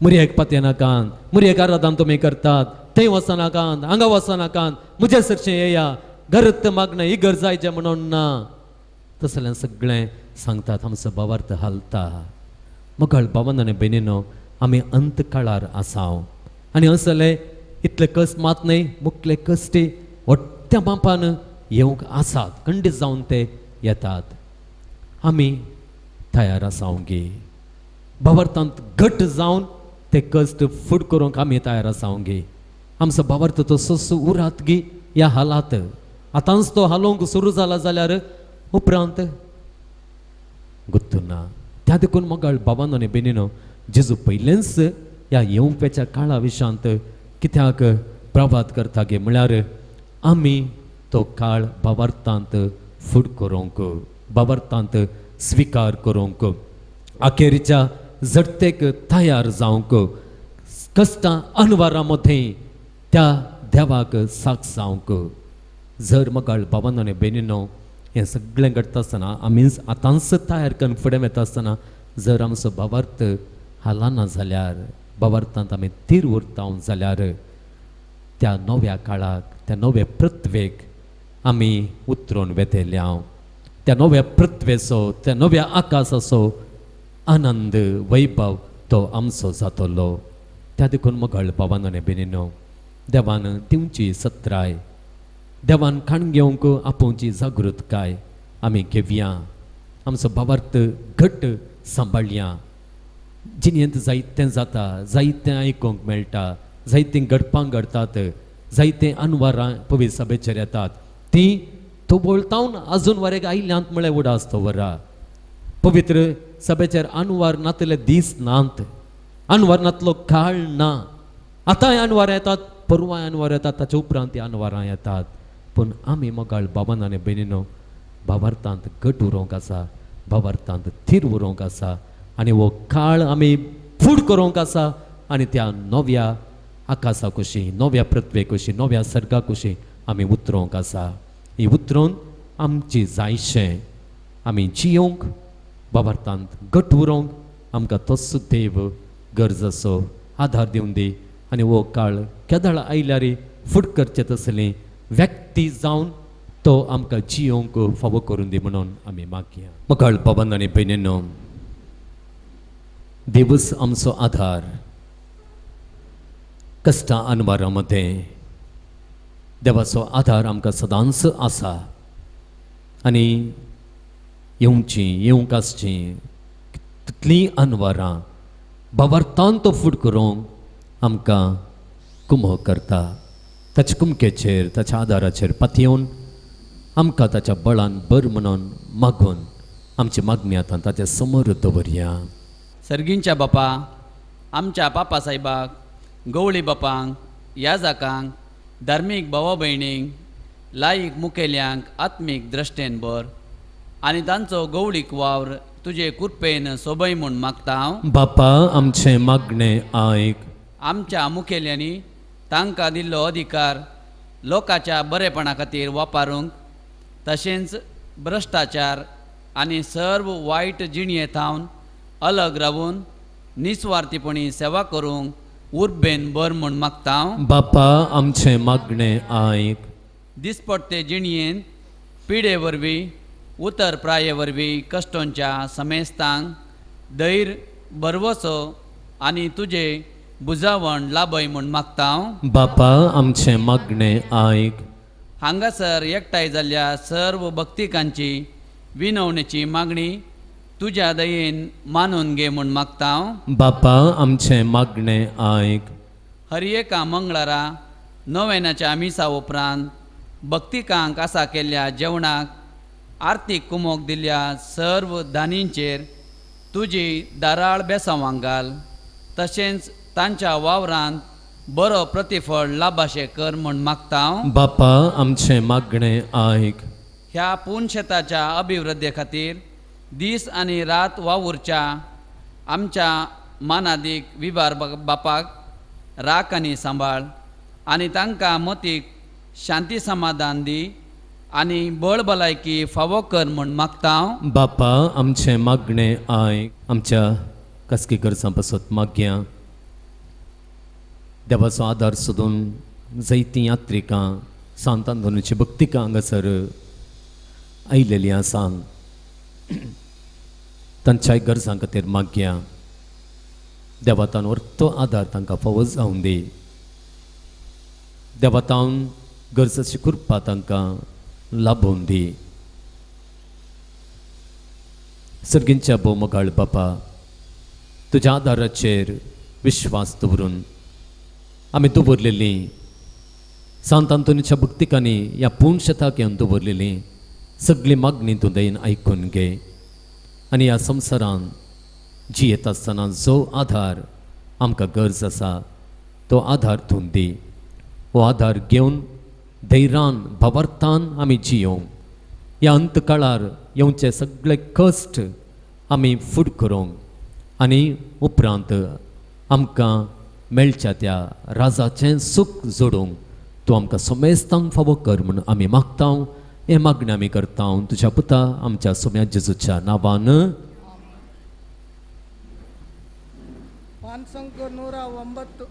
मुरयेक पातयनाकान मुरयेक आराधन तुमी करतात थंय वचनाकान हांगा वचनाकान म्हजे सरचें येया घरत मागणें इगर जायचें म्हणून ना तसलें सगळें सांगतात आमचो भावार्थ हालता मगळ भावांनो आनी भयणीनो आमी अंत काळार आसाव आनी असले इतले कश्ट मात न्हय मुखले कश्टी व्हडट्या मापान येवंक आसात खंडीत जावन ते येतात आमी तयार आसाव गे भावार्थांत घट जावन ते कश्ट फूड करूंक आमी तयार आसाव गे आमचो भावार्थ तो सस उरात गे ह्या हालात आतांच तो हालोवंक सुरू जाला जाल्यार उपरांत गुत्तू ना त्या देखून मगळ भावांनो आनी भयणीनो जेजू पयलेंच ह्या येवप्याच्या काळा विशांत कित्याक प्रभात करता गे म्हळ्यार आमी तो काळ भावार्थांत फूड करूंक भावार्थांत स्विकार करूंक अखेरच्या झडतेक तयार जावंक कश्टां अनवारां मथें त्या देवाक साक जावंक जर मगळ भावांनो आनी भयणीनो हें सगळें घडटा आसतना आमी आतांच तयार करून फुडें वता आसतना जर आमचो भावार्थ हालाना जाल्यार भावार्थांत आमी तीर उरता जाल्यार त्या नव्या काळाक त्या नव्या पृथ्वेक आमी उतरून वेतेल्या त्या नव्या पृथ्वेचो त्या नव्या आकाशाचो आनंद वैभव तो आमचो जातलो त्या देखून मगळ भावांनो आनी भयणीनो देवान दिवची सत्राय देवान खाण घेवंक आपोवची जागृतकाय आमी घेवया आमचो भावार्थ घट सांबाळया जिणेंत जायतें जाता जायतें आयकूंक मेळटा जायतीं घडपाक घडतात जायते अनवरां पवित्र सभेचेर येतात तीं तो बोलतावन अजून वरेक आयल्यांत म्हळ्यार उडास तो वरा पवित्र सभेचेर अनवर नातले दीस नात, अनवर नातलो काळ ना. आतांय अनवर येतात, परवाय अनवर येतात, ताच्या उपरांत अनवरां येतात. पूण आमी मोगाळ बाबान आनी भयणीनो भावार्थांत घट उरोवंक आसा, भावार्थांत थीर उरोवंक आसा आनी हो काळ आमी फूड करूंक आसा आनी त्या नव्या आकाशा कशी, नव्या पृथ्वे कशी, नव्या सर्गा कशी आमी उतरोवंक आसा. ही उतरोवन आमची जायशें आमी जियोंक, भावार्थांत घट उरोवंक आमकां तोच देव गरज असो आधार दिवन दी. आनी हो काळ केदाळ आयल्यार फूड करचें तसलें व्यक्ती जावन तो आमकां जियोंक फावो करून दी म्हणून आमी मागया. मोगाळ बाबान आनी भयणीनो, देवच आमचो आधार कश्टां अनवरां मदें. देवाचो आधार आमकां सदांच आसा आनी येवंक आसची तितलीं अनवरां भावार्थांत तो फूड करूंक आमकां कुमो करता. ताच्या कुमकेचेर, ताच्या आदाराचेर पातयेवन आमकां ताच्या बळान बर म्हणून मागून आमची मागणी आतां ताच्या समोर दवरया. सर्गींच्या बापा, आमच्या पापा साहेबाक, गवळी बापांक, याजाकांक, धार्मीक भावा भयणींक, लायीक मुखेल्यांक आत्मीक द्रश्टेन बर आनी तांचो गवळीक वावर तुजे कृपेन सोबय म्हूण मागता हांव. बापा, आमचें मागणें आयक. आमच्या मुखेल्यांनी तांकां दिल्लो अधिकार लोकाच्या बरेपणा खातीर वापरूंक, तशेंच भ्रश्टाचार आनी सर्व वायट जिणयेंतावन अलग रावून निस्वार्थीपणी सेवा करूंक उर्बेन बर म्हूण मागता हांव. बापा, आमचें मागणें आयक. दिसपट्टे जिणयेन पिडे वरवीं उतर प्राये वरवीं कश्टांच्या समेस्तांक धैर्य भरवसो आनी तुजे बुजावण लाभय म्हूण मागता हांव. बापा, आमचें मागणें आयक. हांगासर एकठांय जाल्ल्या सर्व भक्तिकांची विनवणेची मागणी तुज्या दयेन मानून घे म्हूण मागता हांव. बापा, आमचें मागणें आयक. हर एका मंगळारा नोवेनाच्या मिसा उपरांत भक्तिकांक आसा केल्ल्या जेवणाक आर्तीक कुमोक दिल्ल्या सर्व दानींचेर तुजी दाराळ बेसांवांक घाल. तशेंच तांच्या वावरांत बरो प्रतिफळ लाभाशे कर म्हूण मागता हांव. बापा, आमचें मागणें आयक. ह्या पुणशेताच्या अभिवृद्धी खातीर दीस आनी रात वावुरच्या आमच्या मानादीक विभार बापाक राख आनी सांबाळ आनी तांकां मतीक शांती समाधान दी आनी बळ भलायकी फावो कर म्हूण मागता हांव. बापा, आमचें मागणें आयक. आमच्या कसकी गरजां पासत मागया. देवाचो आदार सोदून जायतीं यात्रिकां सांत आंदोलनाची भक्तिकां हांगासर आयिल्लीं आसा. तांच्याय गरजां खातीर मागया. देवातान व्हरतो आदार तांकां फावो जावं दी. देवातान गरजाची कृपा तांकां लाभोवन दी. सर्गींच्या मोगाळ बापा, तुज्या आदाराचेर विश्वास दवरून आमी दवरलेलीं सांत आंतोनीच्या भक्तिकांनी ह्या पुणशेताक येवन दवरलेलीं सगळी मागणी तूं दयेन आयकून घे. आनी ह्या संवसारान जियेत आसतना जो आधार आमकां गरज आसा तो आधार तूं दी. हो आधार घेवन धैर्यान भावार्थान आमी जियोंक, ह्या अंतकाळार येवचे सगळे कश्ट आमी फूड करूंक आनी उपरांत आमकां मेळच्या त्या राजाचें सूख जोडूंक तूं आमकां समेस्तांक फावो कर म्हूण आमी मागता. हे मागणी आमी करता तुज्या पुता आमच्या सोम्या जेजूच्या नांवान. पानशंकर 109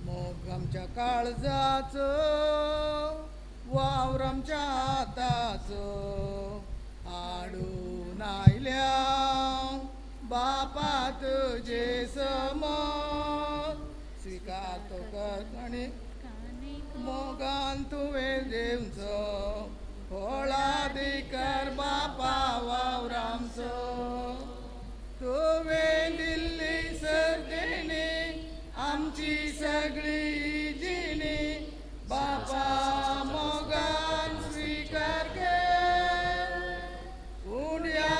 मोग आमच्या काळजाच वावर आमच्या हाताच आडून आयल्या बापा तुझे समोर स्वीकारतो करताणे मोगान तुवे देवचो फळाधिकार बापा वावरामचो तुवे दिल्ली सगळी आमची सगळी जिणी बापा मोगान स्वीकार कर पुण्या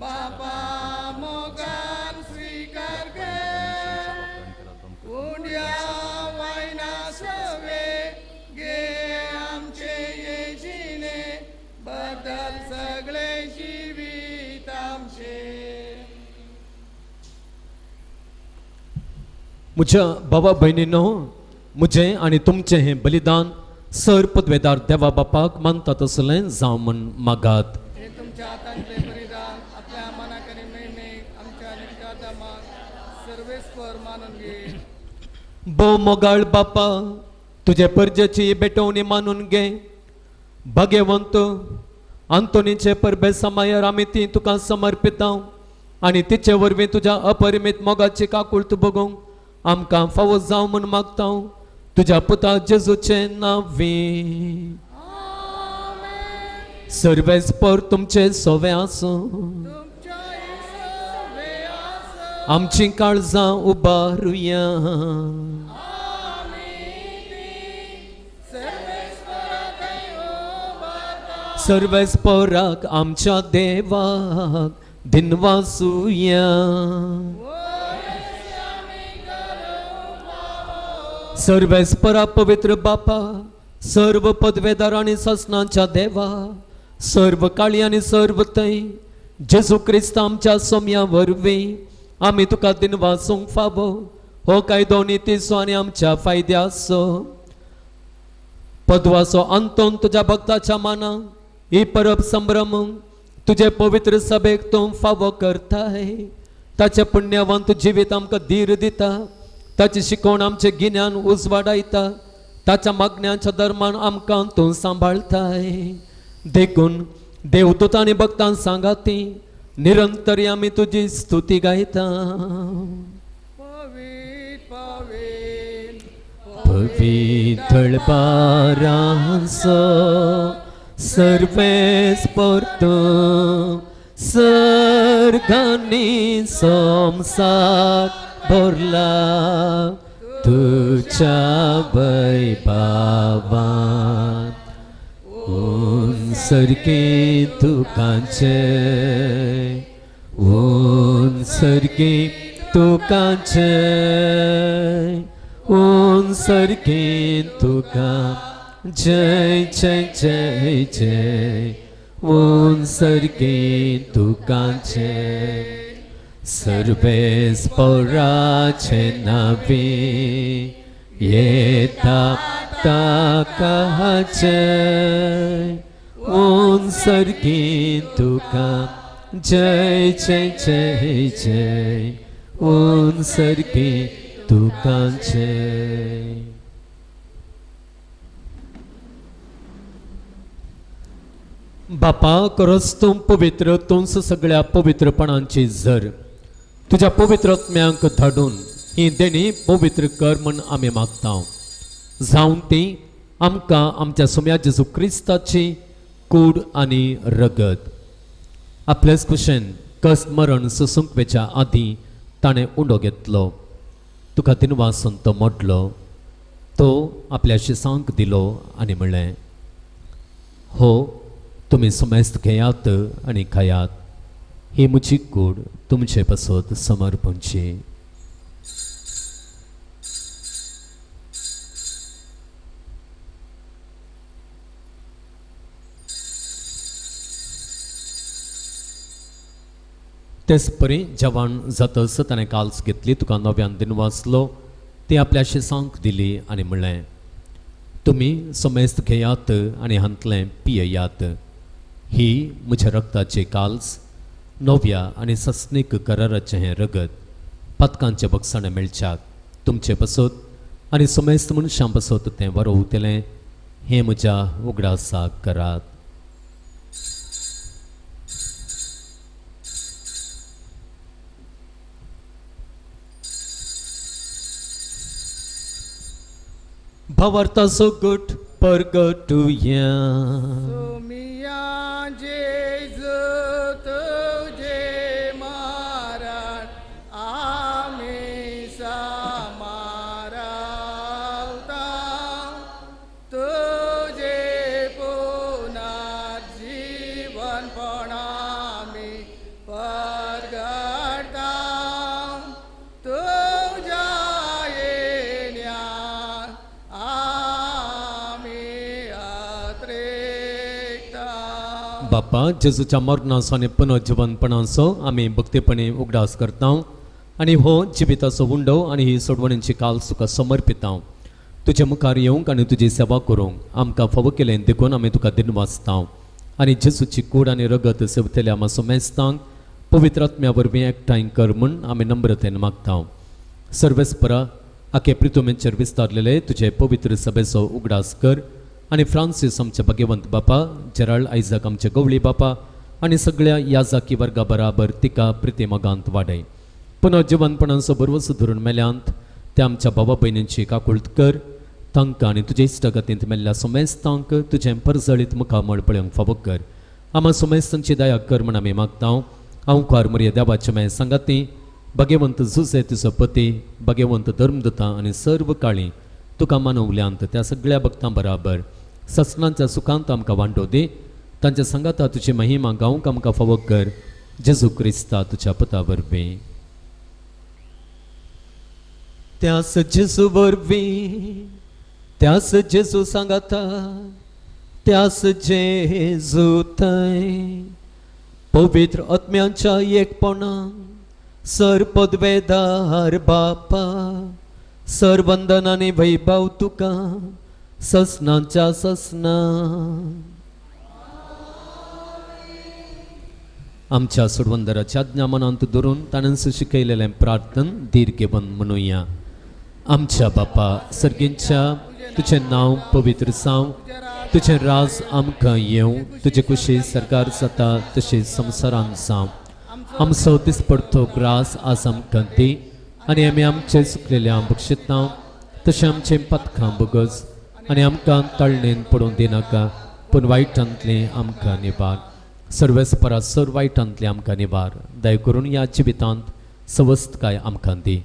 बापा मोगान स्वीकार कर उंड्या वायना सवे गे आमचे येजीने बदल सगळे जिवीत आमचे. म्हज्या भावा भयणींनो, म्हजें आनी तुमचें हें बलिदान सर पदवेदार देवा बापाक मानता तसलें जावं म्हण मागात. हे तुमच्या हातांतले बलिदान आपल्या मनाक आनी मेळणेक आमच्या निकादामाक सर्वेस्पर मानून घे. भोव मोगाळ बापा, तुजे परजेची बेटवणी मानून घे. भाग्यवंत आंतोनीचे परबे समायर आमी ती तुका समर्पिता आनी तिचे वरवीं तुज्या अपरिमीत मोगाची काकुळट बगूंक आमकां फावो जावं म्हण मागता तुज्या पुता जेजूचे नांवी. सर्वेस्पर तुमचे सोवे आसूं, तुमच्या इसवे आस आमची काळजां उबारुया. सर्वेस्पराक आमच्या देवाक दिनवासुया. सर्वेस्परा पवित्र बापा, सर्व पदवेदार आनी ससनांच्या देवा, सर्व काळी आनी सर्व तै जेजू क्रिस्त आमच्या सोम्या वरवीं आमी तुका दिनवासूंक फावो हो कायदो नितीसो आनी आमच्या फायद्याचो पदवाचो अंतोन तुज्या भक्ताच्या माना ही परब संभ्रम तुजे पवित्र सभेक तूं फावो करताय. ताचे पुण्यवंत जिवीत आमकां धीर दिता, ताची शिकवण आमचे गिन्यान उजवाडायता, ताच्या मागण्यांच्या दरम्यान आमकां तूं सांबाळताय. देखून देवदूत आनी भक्तां सांगाती निरंतरी आमी तुजी स्तुती गायता. पवित्र पवित्र पवित्र बारांचो सर्वेस्पर तूं सर्गांनी संसार भरला तुझ्या वैभवान. ऊन सरकी तुकांचे, ऊन सरकी तुकांचे, ऊन सरकी तुका जय जय जय जय. ऊन सरकी तुकांचे सर्वेस्पराचे नावी येता ताकाचे. ऊन सरकी तुका जय जय जय जय. ऊन सरकी तुकांचे. बापा, खरोच तूं पवित्र, तूंच सगळ्या पवित्रपणांची झर. तुझ्या पवित्रत्म्यांक धाडून ही देणी पवित्र कर म्हण आमी मागता. जावं ती आमकां आमच्या सोम्या जेजू क्रिस्ताची कूड आनी रगत. आपलेच कुशेन कस मरण सोसूंक वेच्या आदीं ताणें उंडो घेतलो. तुका दिनवासून तो मोडलो. तो आपल्या शिसांक दिलो आनी म्हणलें, हो तुमी सुमेस्त घेयात आनी खायात. ही म्हजी कूड तुमचे पासत समर्पणची. तेच परी जेवण जातस ताणें काल्स घेतली, तुका नव्यान दिनवासलो, ती आपल्या शिसांक दिली आनी म्हणलें, तुमी सुमेस्त घेयात आनी हांतलें पियेयात. ही म्हज्या रक्ताचे काल्स, नव्या आनी सस्नीक कराराचें हें रगत, पदकांचे बक्षणे मेळच्याक तुमचे पासत आनी सुमेस्त मनशां पासत तें वरवतलें. हें म्हज्या उगडासाक करात. भावार्थाचो गट परगटुया. सोमिया जेजू तुझे मारण आम्ही समारावता. तुझे पुनर्जीवन पण आम्ही बापा जेजूच्या मरणाचो आनी पुनर्जिवनपणाचो आमी भक्तीपणे उगडास करता आनी हो जिविताचो उंडो आनी ही सोडवणीची काल तुका समर्पिता तुजे मुखार येवंक आनी तुजी सेवा करूंक आमकां फावो केलें देखून आमी तुका दिनवासता आनी जेजूची कूड आनी रगत सेवतल्या मातसो मेस्तांक पवित्र आत्म्या वरवीं एकठांय कर म्हूण आमी नम्रतेन मागता सर्वेस्परा आखे प्रितुमेचेर विस्तारलेले तुजे पवित्र सभेचो उगडास कर आनी फ्रांसीस आमचे भाग्यवंत बापा जेराल्ड आयजाक आमचे गवळी बापा आनी सगळ्या याजाकी वर्गा बराबर तिका प्रितीमगांत वाडय पुनर्जिवनपणाचो बरवसो धरून मेल्यांत त्या आमच्या भावा भयणींची काकुळट कर तांकां आनी तुजे इश्टगतींत मेल्ल्या सोमेस्तांक तुजें परजळीत मुखामळ पळोवंक फावो कर आमा सोमेस्तांची दया कर म्हण आमी मागता हांव कुंवार मरिया देवाचे माय सांगाती भाग्यवंत जुसे तुजो पती भाग्यवंत धर्मदूता आनी सर्व काळी तुका मानवल्यांत त्या सगळ्या भक्तां बराबर ससनांच्या सुखांत आमकां वांटो दी तांच्या सांगाता तुजी महिमा गावंक आमकां फावो कर जेजू क्रिस्ता तुज्या पता वरवीं त्यास जेजू वरवीं त्यास जेजू सांगाता त्यास जेजू थंय पवित्र आत्म्याच्या एकपणान सर पदवेदार बापा सर वंदन आनी वैभव तुका ससनांच्या ससना आमच्या सोडवंदराच्या आज्ञा मनांत धरून ताणें शिकयलेलें प्रार्थन दीर्घेवन म्हणुया आमच्या बापा सर्गींच्या तुजें नांव पवित्र जावं तुजें राज आमकां येवं तुजे कुशी सरकार जाता तशी संवसारांत जावं आमचो दिसपडतो ग्रास आज आमकां दी आनी आमी आमचे सुकलेल्या बक्षिता तशें आमचें पथकां बगज आनी आमकां तळणेन पडून दिनाका पूण वायटांतलें आमकां निबार सर्वेस्परा सर वायटांतलें आमकां निबार दया करून ह्या जिवितांत सवस्तकाय आमकां दी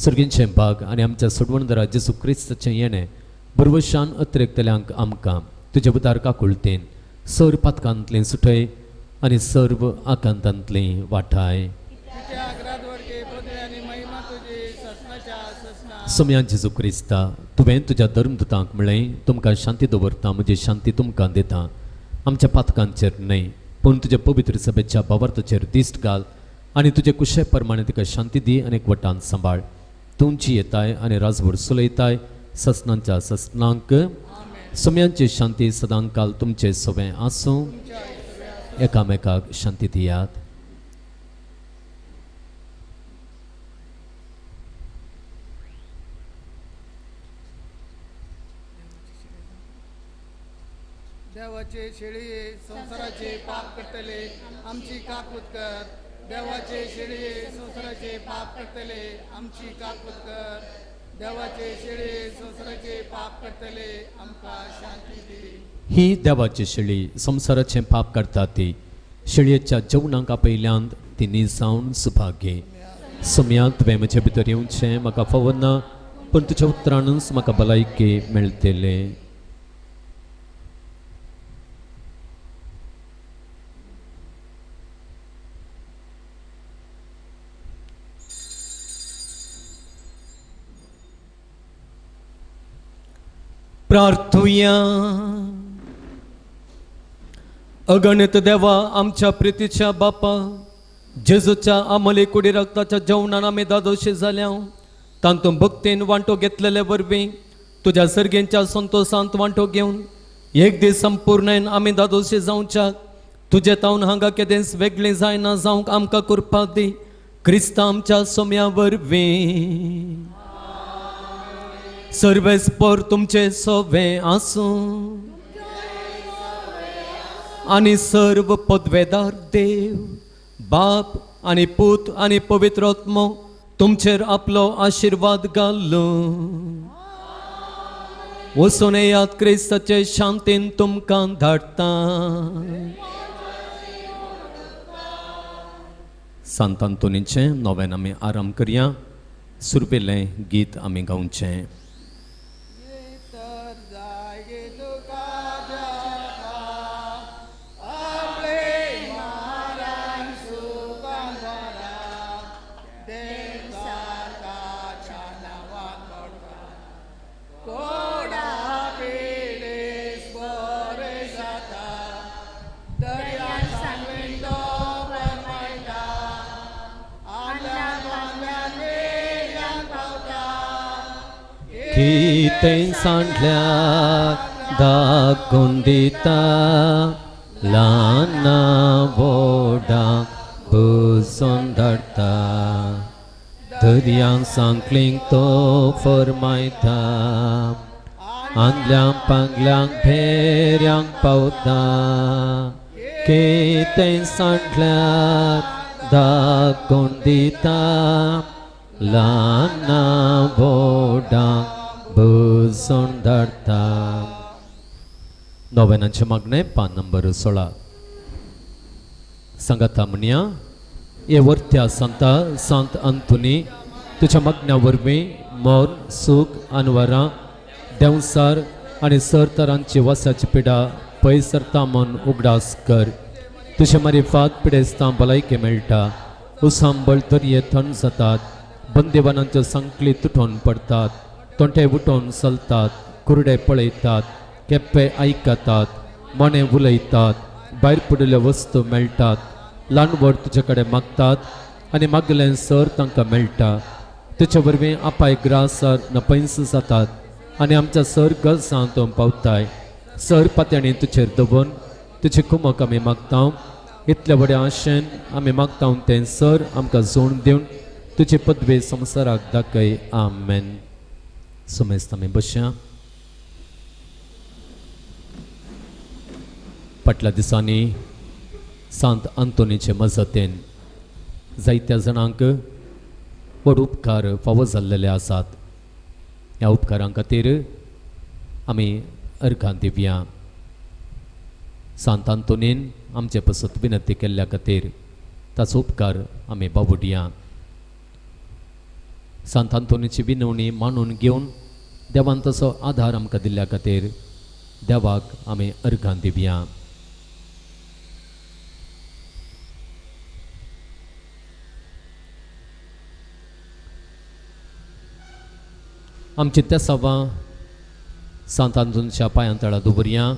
सर्गींचे भाग आनी आमच्या सोडवणदारा जेजू क्रिस्ताचें येणें बरवशान अतिरेकतल्यांक आमकां तुजे उदार काकुळतेन सर पथकांतलें सुटय आनी सर्व आकांतांतलें वाठाय सोम्या जेजू क्रिस्ता तुवें तुज्या धर्मदूतांक म्हळें तुमकां शांती दवरता म्हजी शांती तुमकां दिता आमच्या पातकांचेर न्हय पूण तुज्या पवित्र सभेच्या भावार्थाचेर दिश्ट घाल आनी तुजे कुशे प्रमाणे तिका शांती दी आनी एकवटान सांबाळ तुमची येताय आनी राजभर सुलयताय ससनांच्या ससनांक सोम्यांची शांती सदांकाल तुमचे सोबे आसूं एकामेकाक शांती दियात देवाचे शेळये संसाराचे पाप करतले आमची काकूत कर देवाचे शेळये संसाराचे पाप करतले आमची काकूत कर देवाचे शेळये संसाराचे पाप करतले आमकां शांती दी ही देवाची शेळी संसाराचें पाप करता ती शेळयेच्या जेवणाक आपयल्यांत ती निजावन सुभागे सोम्या तुवें म्हजे भितर येवचें म्हाका फावो ना पूण तुज्या उतरानूच म्हाका भलायकी मेळटले प्रार्थुया अगणित देवा आमच्या प्रितीच्या बापा जेजूच्या आमले कुडी रक्ताच्या जेवणान आमी दादोशी जाल्या तांतूं भक्तीन वांटो घेतलेले वरवीं तुज्या सर्गेंच्या संतोषांत वांटो घेवन एक दीस संपूर्णेन आमी दादोशी जावच्याक तुजे तावन हांगा केदेंच वेगळीं जायना जावंक आमकां कृपा दी क्रिस्ता आमच्या सोम्या वरवीं सर्वेस्पर तुमचे सोवे आसूं आनी सर्व पदवेदार देव बाप आनी पूत आनी पवित्र आत्मो तुमचेर आपलो आशीर्वाद घालूं वचून येयात क्रिस्ताचे शांतीन तुमकां धाडटा सांत आंतोनीचें नोवेन आमी आराम करया सुरवेलें गीत आमी गावचें कोडा पेलेस बरे जाता दर्या कितें सांडल्यार दाखोवन दिता ल्हान व्हडाक बसून धाडटा दर्यांक सांकलींक तो फरमायता आदल्यांक पांगल्यांक भेऱ्यांक पावता कितें सांडल्यार दाखोवन दिता ल्हान व्हडाक बसून धाडटा नोवेनांचे मागणे पान नंबर 16 सांगाता म्हणया हे वर्त्या सांता सांत अंतोनी तुझ्या मागण्या वरवीं मोर सूख अनवरां देंवसार आनी सर तरांची वसाची पिडा पयसरता म्हूण उगडास कर तुझे मारिफात पिडेस्तां भलायकी मेळटा उसांबळ दर्ये थंड जातात बंदिवानांच्यो सांकली तुटून पडतात तोंटे उठून चलतात कुरडे पळयतात केप्पे आयकतात मणे उलयतात भायर पडिल्ल्यो वस्तू मेळटात ल्हान व्हड तुजे कडेन मागतात आनी मागलें सर तांकां मेळटा तुजे वरवीं आपाय ग्रासार नपयस जातात आनी आमच्या सर गरजांत पावताय सर पात्यांनी तुजेर दबोवन तुजे कुमक आमी मागता इतले व्हडे आशेन आमी मागता तें सर आमकां जोड दिवन तुजी पदवी संवसाराक दाखय आमेन सुमेस्त आमी बसया फाटल्या दिसांनी सांत अंतोनीचे मजतेन जायत्या जाणांक व्हड उपकार फावो जाल्लेले आसात ह्या उपकारां खातीर आमी अर्घां दिवया सांत अंतोनीन आमचे पसत विनंती केल्ल्या खातीर ताचो उपकार आमी बावुडया सांत अंतोनीची विनवणी मानून घेवन देवान तसो आधार आमकां दिल्ल्या खातीर देवाक आमी अर्घां दिवया आमची त्या सवां सांत अंतोनीच्या पांयां तळा दवरया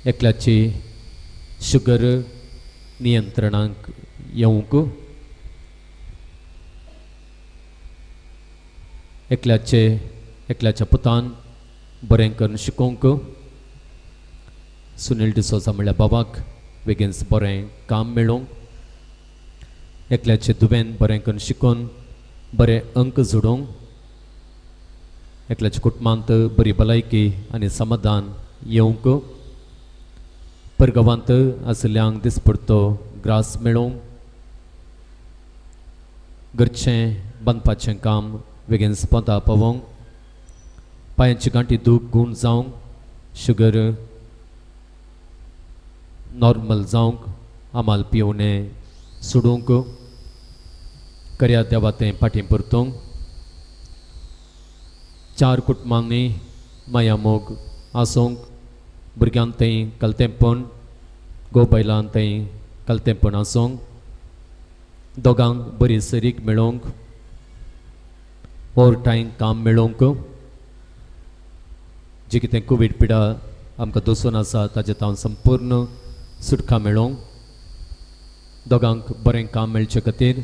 एकल्याची शुगर नियंत्रणाक येवंक एकल्याच्या पुतान बरें करून शिकोवंक सुनील डिसोजा म्हणल्यार बाबाक बेगीनच बरें काम मेळोवंक एकल्याचे दुवेन बरें करून शिकून बरे अंक जोडूंक एकल्याच्या कुटुंबांत बरी भलायकी आनी समाधान येवंक परगांवांत आशिल्ल्यांक दिसपडतो ग्रास मेळोवंक घरचें बांदपाचें काम बेगीन पोंदा पावोवंक पांयांची गांठी दूख गूण जावंक शुगर नॉर्मल जावंक आमाल पिवणें सोडूंक कर्या देवा तें फाटीं परतूंक चार कुटुंबांनी माया मोग आसूंक भुरग्यांक थंय कलतेपण घोव बायलांक थंय कलतेपण आसूंक दोगांक बरी सरीक मेळोवंक ओवर टायम काम मेळोवंक जी कितें कोवीड पिडा आमकां दसून आसा ताजे तावन संपूर्ण सुटका मेळोवंक दोगांक बरें काम मेळचे खातीर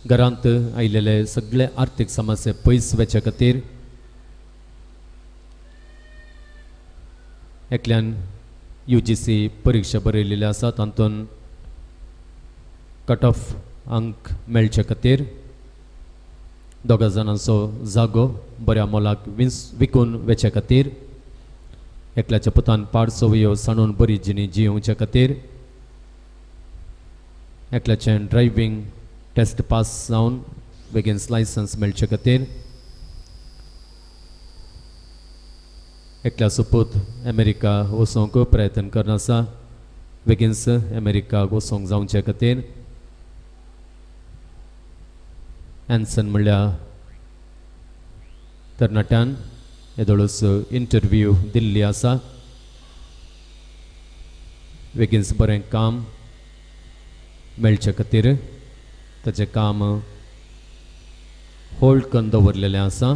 घरांत आयिल्ले सगळे आर्थीक समस्या पयस वेचे खातीर एकल्यान UGC परीक्षा बरयलेली आसा तातूंत कट ऑफ अंक मेळचे खातीर दोगा जाणांचो जागो बऱ्या मोलाक विकून वेचे खातीर एकल्याच्या पुतान पाड सवयो सांडून बरी जिणी जियोवचे खातीर एकल्याचें ड्रायव्हिंग टेस्ट पास जावन बेगीन लायसन्स मेळचे खातीर एकल्या सुपूत अमेरिका वचोंक प्रयत्न करना आसा बेगीनच अमेरिकाक वचोंक जावचे खातीर एन्सन म्हणल्या तरणाट्यान येदोळूच इंटरव्यू दिल्ली आसा बेगीनच बरें काम मेळचे खातीर ताचें काम होल्ड करून दवरलेलें आसा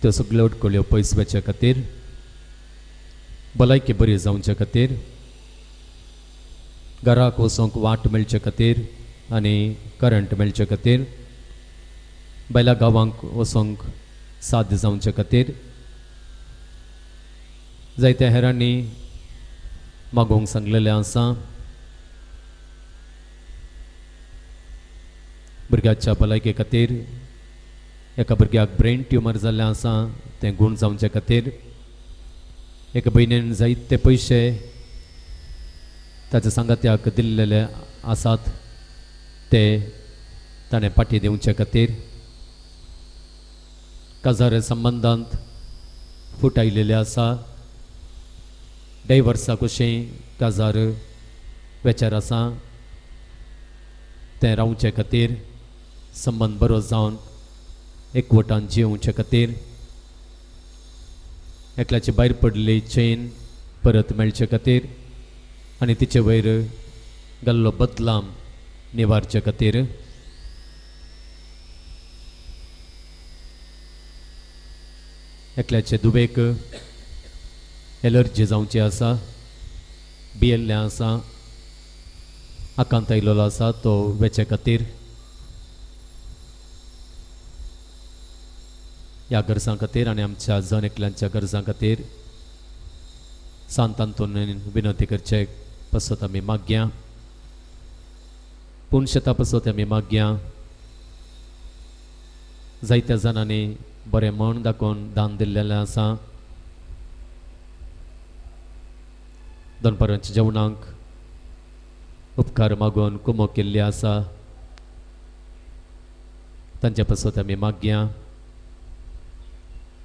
त्यो सगळ्यो अडकळ्यो पयस वेचे खातीर भलायकी बरी जावचे खातीर घराक वचोंक वाट मेळचे खातीर आनी करंट मेळचे खातीर बैला गांवांक वचोंक साध्य जावचे खातीर जायत्या हेरांनी मागोवंक सांगलेलें आसा. भुरग्याच्या भलायके खातीर एका भुरग्याक ब्रेन ट्युमर जाल्लें आसा तें गूण जावचे खातीर एका भयणीन जायते पयशे ताच्या सांगात्याक दिल्लेले आसात ते ताणें पाटी दिवचे खातीर काजार संबंदांत फूट आयिल्लेले आसा. 10 वर्सां कशें काजार वेचार आसा तें रावचे खातीर संबंद बरो जावन एकवटान जिवचे खातीर एकल्याची भायर पडली चेन परत मेळचे खातीर आनी तिचे वयर घाल्लो बदलाम निवारचे खातीर एकल्याचे दुबेक एलर्जी जावची आसा, बियल्लें आसा, आकांत आयिल्लो आसा तो वेचे खातीर ह्या गरजां खातीर आनी आमच्या जन एकल्यांच्या गरजां खातीर सांतांतून विनंती करचे पासत आमी मागया. पुणशता पासत आमी मागया. जायत्या जाणांनी बरें मन दाखोवन दान दिल्लेलें आसा. दनपारांच्या जेवणाक उपकार मागून कुमो केल्ली आसा तांचे पासत आमी मागया.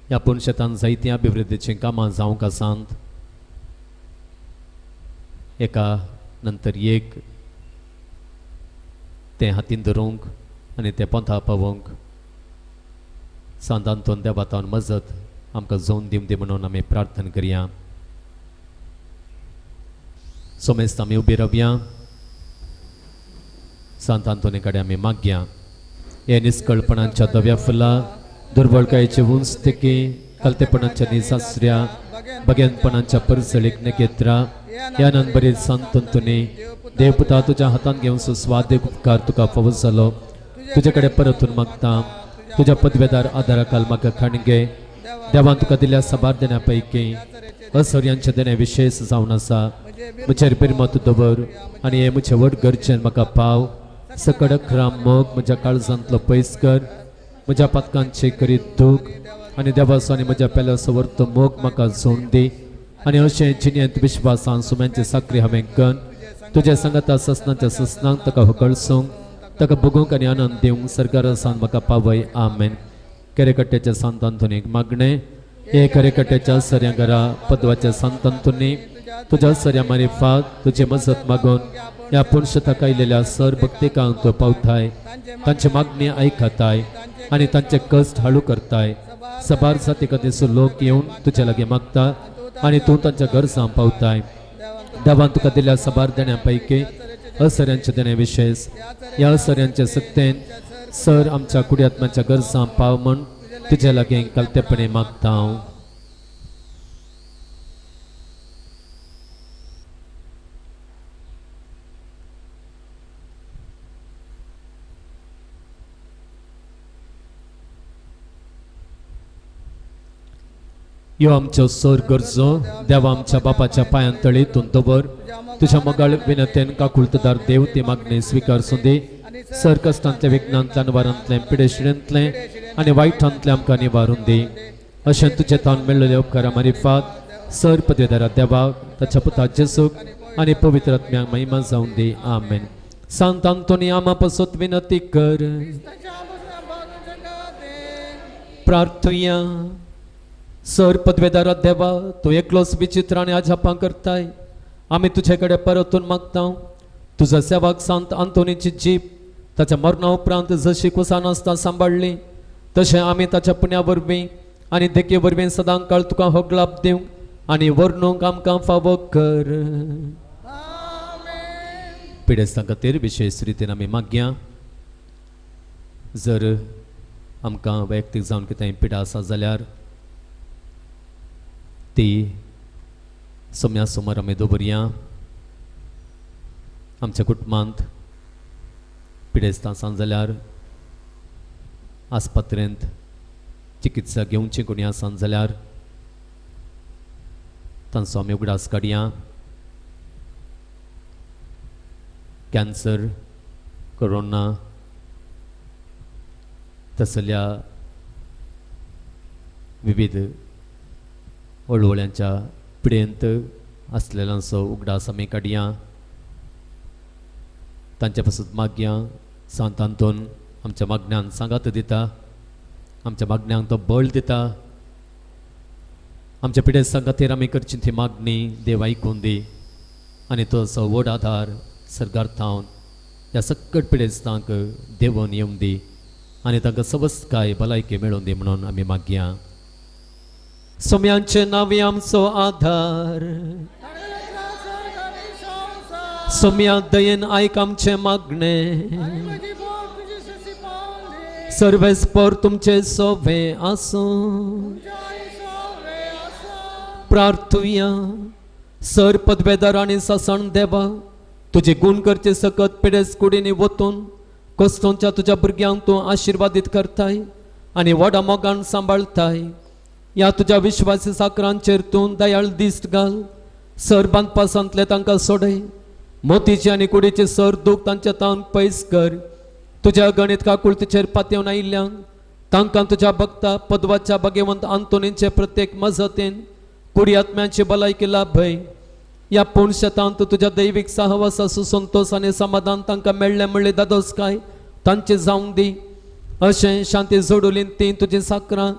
ह्या पुणशेतान जायतीं अभिवृद्धीचीं कामां जावंक आसात. एका नंतर एक तें हातीन धरूंक आनी तें पंथा पावोवंक सांतांतून देवातावन मजत आमकां जोन दिवं दी म्हणून आमी प्रार्थना करया. सोमेस्त आमी उबी रावया. सांतांतोनी कडेन आमी मागया. हे निस्कळपणांच्या दव्या फुला दुर्बळकायेचे उंचतेकी कलतेपणांच्या निसासऱ्या बगेनपणांच्या परसळीक नकेत्रा ह्या नंबरीत सांतंतुनी देवपुता तुझ्या हातान घेवन सुस्वाद उपकार तुका फावो जालो. तुजे कडेन परतून मागता. तुझ्या पदवेदार आदाराखाल म्हाका खणगे देवान तुका दिल्या सबार देण्या पैकी असर्यांचे देणे विशेष जावन आसा. म्हजेर बिरमत दवर आनी हे म्हजे व्हड गरजेन म्हाका पाव. सकडक राम मोग म्हज्या काळजांतलो पयस कर. म्हज्या पातकांचे करीत दूख आनी देवाचो आनी म्हज्या पेल्या सवर्त मोग म्हाका जोड दी. आनी अशें जिणेंत विश्वासान सुम्यांचे साखरी हांवें गन तुज्या संगता ससनाच्या ससनांक ताका हकळसूंक ताका बगूंक आनी आनंद दिवंक सरकारासान म्हाका पावय. आमेन. केरेकट्ट्याच्या सांतांतुनीक मागणें. हे केरेकट्ट्याच्या सर्या घरा पदवाच्या सांतांतुनी तुज्या सर्या मारिफात तुजी मजत मागून ह्या पुणशताक आयिल्ल्या सर भक्तिकांक तूं पावताय. तांची मागणी आयकताय आनी तांचे कश्ट हळू करताय. सबार जातीक दिसू लोक येवन तुजे लागीं मागता आनी तूं तांच्या गरजां पावताय. देवान तुका दिल्या सबार देण्या पैकी असर्यांचे देणे विशेष ह्या असर्यांचे सक्तेन सर आमच्या कुडियात्म्याच्या गरजां पाव म्हण तुजे लागीं कलतेपणी मागता हांव. यो आमच्यो सर गरजो देवा आमच्या बापाच्या पांयांतळीतून दवर. तुझ्या मोगाळ विनतेन काकुळतदार देव ती मागणी स्विकारसूं दी. सर कश्टांतल्या विघ्नांतल्या निवारांतले पिडेशिडेंतले आनी वायटांतले आमकां निवारून दी. अशें तुजे तान मेळिल्ले उपकारा मारिफात सर पदवेदारा देवाक ताच्या पुता जेसूक आनी पवित्र आत्म्याक महिमा जावं दी. आमेन. सांत आंतोनी आमा पासत विनंती कर. प्रार्थुया. सर पदवेदारा देवा तूं एकलोच विचित्र आनी आजापां करताय. आमी तुजे कडेन परतून मागता. तुज्या सेवाक सांत आंतोनीची जीप ताच्या मरणा उपरांत जशी कुसान आसता सांबाळ्ळी तशें आमी ताच्या पुण्या वरवीं आनी देखे वरवीं सदां काळ तुका होगलाप दिवंक आनी वर्णूंक आमकां फावो कर. पिडेस्तां खातीर विशेष रितीन आमी मागया. जर आमकां वैयक्तीक जावन कितेंय पिडा आसा जाल्यार ती सोम्या समोर आमी दवरया. आमच्या कुटुंबांत पिडेस्तां आसा जाल्यार आस्पत्रेंत चिकित्सा घेवची कोणी आसा जाल्यार तांचो आमी उगडास काडया. कॅन्सर, कोरोना तसल्या विविध हळुहळ्यांच्या पिडेंत आसलेल्यांचो उगडास आमी काडया. तांचे पासून मागया. सांत आंतोन आमच्या मागण्यांक सांगात दिता, आमच्या मागण्यांक तो बळ दिता. आमच्या पिडेस्तां खातीर आमी करची ती मागणी देव आयकून दी आनी तो असो व्हड आधार सरगार्थावन ह्या सकट पिडेस्तांक देवून येवंक दी आनी तांकां सवस्काय भलायकी मेळोवन दी म्हणून आमी मागया. सोम्यांचे नांवे आमचो आधार, सोम्या दयेन आयक आमचे मागणे. सर्वेस्पर तुमचे सोवे आसूं. प्रार्थुया. सर पदवेदार आनी सासण देवा, तुझे गुण करचे सकत पिडेस कुडीनी वतून कोस्तोंच्या तुझ्या भुरग्यांक तूं आशिर्वादीत करताय आनी व्हडा मोगान सांबाळताय. ह्या तुझ्या विश्वासी साकरांचेर तूं दयाळ दिश्ट घाल. सर बांदपासांतले तांकां सोडय. मोतीचे आनी कुडीचे सर दूख तांच्या तान पयस कर. तुझ्या गणित काकुळतीचेर पातयेवन आयिल्ल्यांक तांकां तुझ्या भक्ता पदवाच्या भाग्यवंत आंतोनीचे प्रत्येक मजतीन कुडी आत्म्यांची भलायकी लाभय. ह्या पूर्ण शेतांत तुझ्या दैवीक सहवासा सुसंतोष आनी समाधान तांकां मेळ्ळें म्हणले दादोसकाय तांचे जावंक दी. अशें शांती जोडुलीन ती तुजी साकरां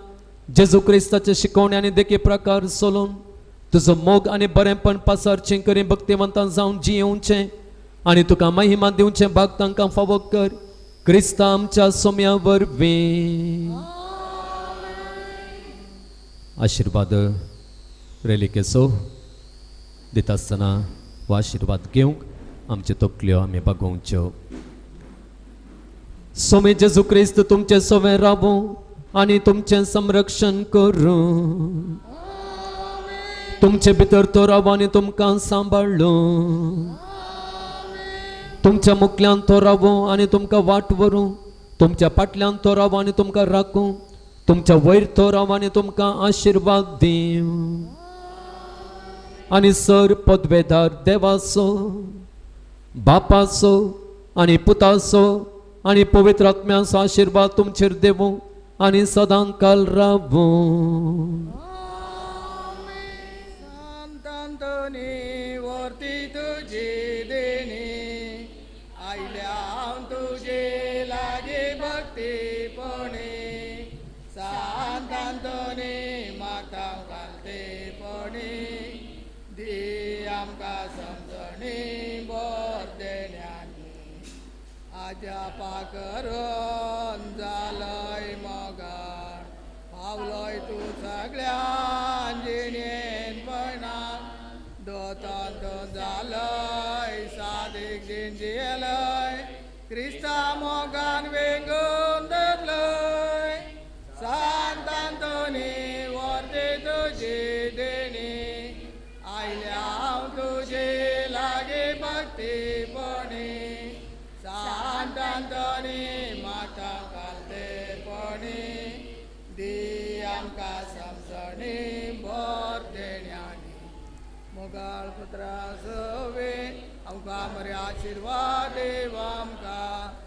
जेजू क्रिस्ताचे शिकवणे आनी देखी प्रकार सोलून तुजो मोग आनी बरेंपण पासारचें करी भक्तिवंतां जावन जियेवचें आनी तुका महिमा दिवचें भाग तांकां फावो कर. क्रिस्ता आमच्या सोम्या वरवीं. आशिर्वाद रेलिकेचो दिता आसतना हो आशिर्वाद घेवंक आमच्यो तकल्यो आमी बागोवच्यो. सोमे जेजू क्रिस्त तुमचे सोवे रावो आनी तुमचें संरक्षण करूं. तुमचे भितर तो रावो आनी तुमकां सांबाळ्ळो. तुमच्या मुखल्यान तो रावो आनी तुमकां वाट व्हरूं. तुमच्या फाटल्यान तो रावो आनी तुमकां राखूं. तुमच्या वयर तो रावो आनी तुमकां आशिर्वाद दिवं. आनी सर पदवेदार देवाचो, बापाचो आनी पुताचो आनी पवित्र आत्म्याचो आशिर्वाद तुमचेर देवूं आनी सदां काल रावूं. संतांतोनी वर्ती तुजी देणी आयल्या तुजे लागे भक्तीपणे. संतांतोनी म्हाका घालतेपणे दी आमकां समजणी बर देण्यानी. आज्या पाकरून जालय मोगान पावलोय तूं सगळ्यां जिणेन पयणां. दोतोन जालय सादीक दिन जियेलय क्रिस्ता मोगान वेंगून धरलय. सांतांतोनी वर्ते तुजी देणी आयल्या तुजे लागे भक्तीपणे. सांतांतोनी म्हाका घालतेपणे दी आमकां समजणी बर देण्यानी. मोगाळ पुत्रा सवे आमकां बरे आशिर्वाद देव आमकां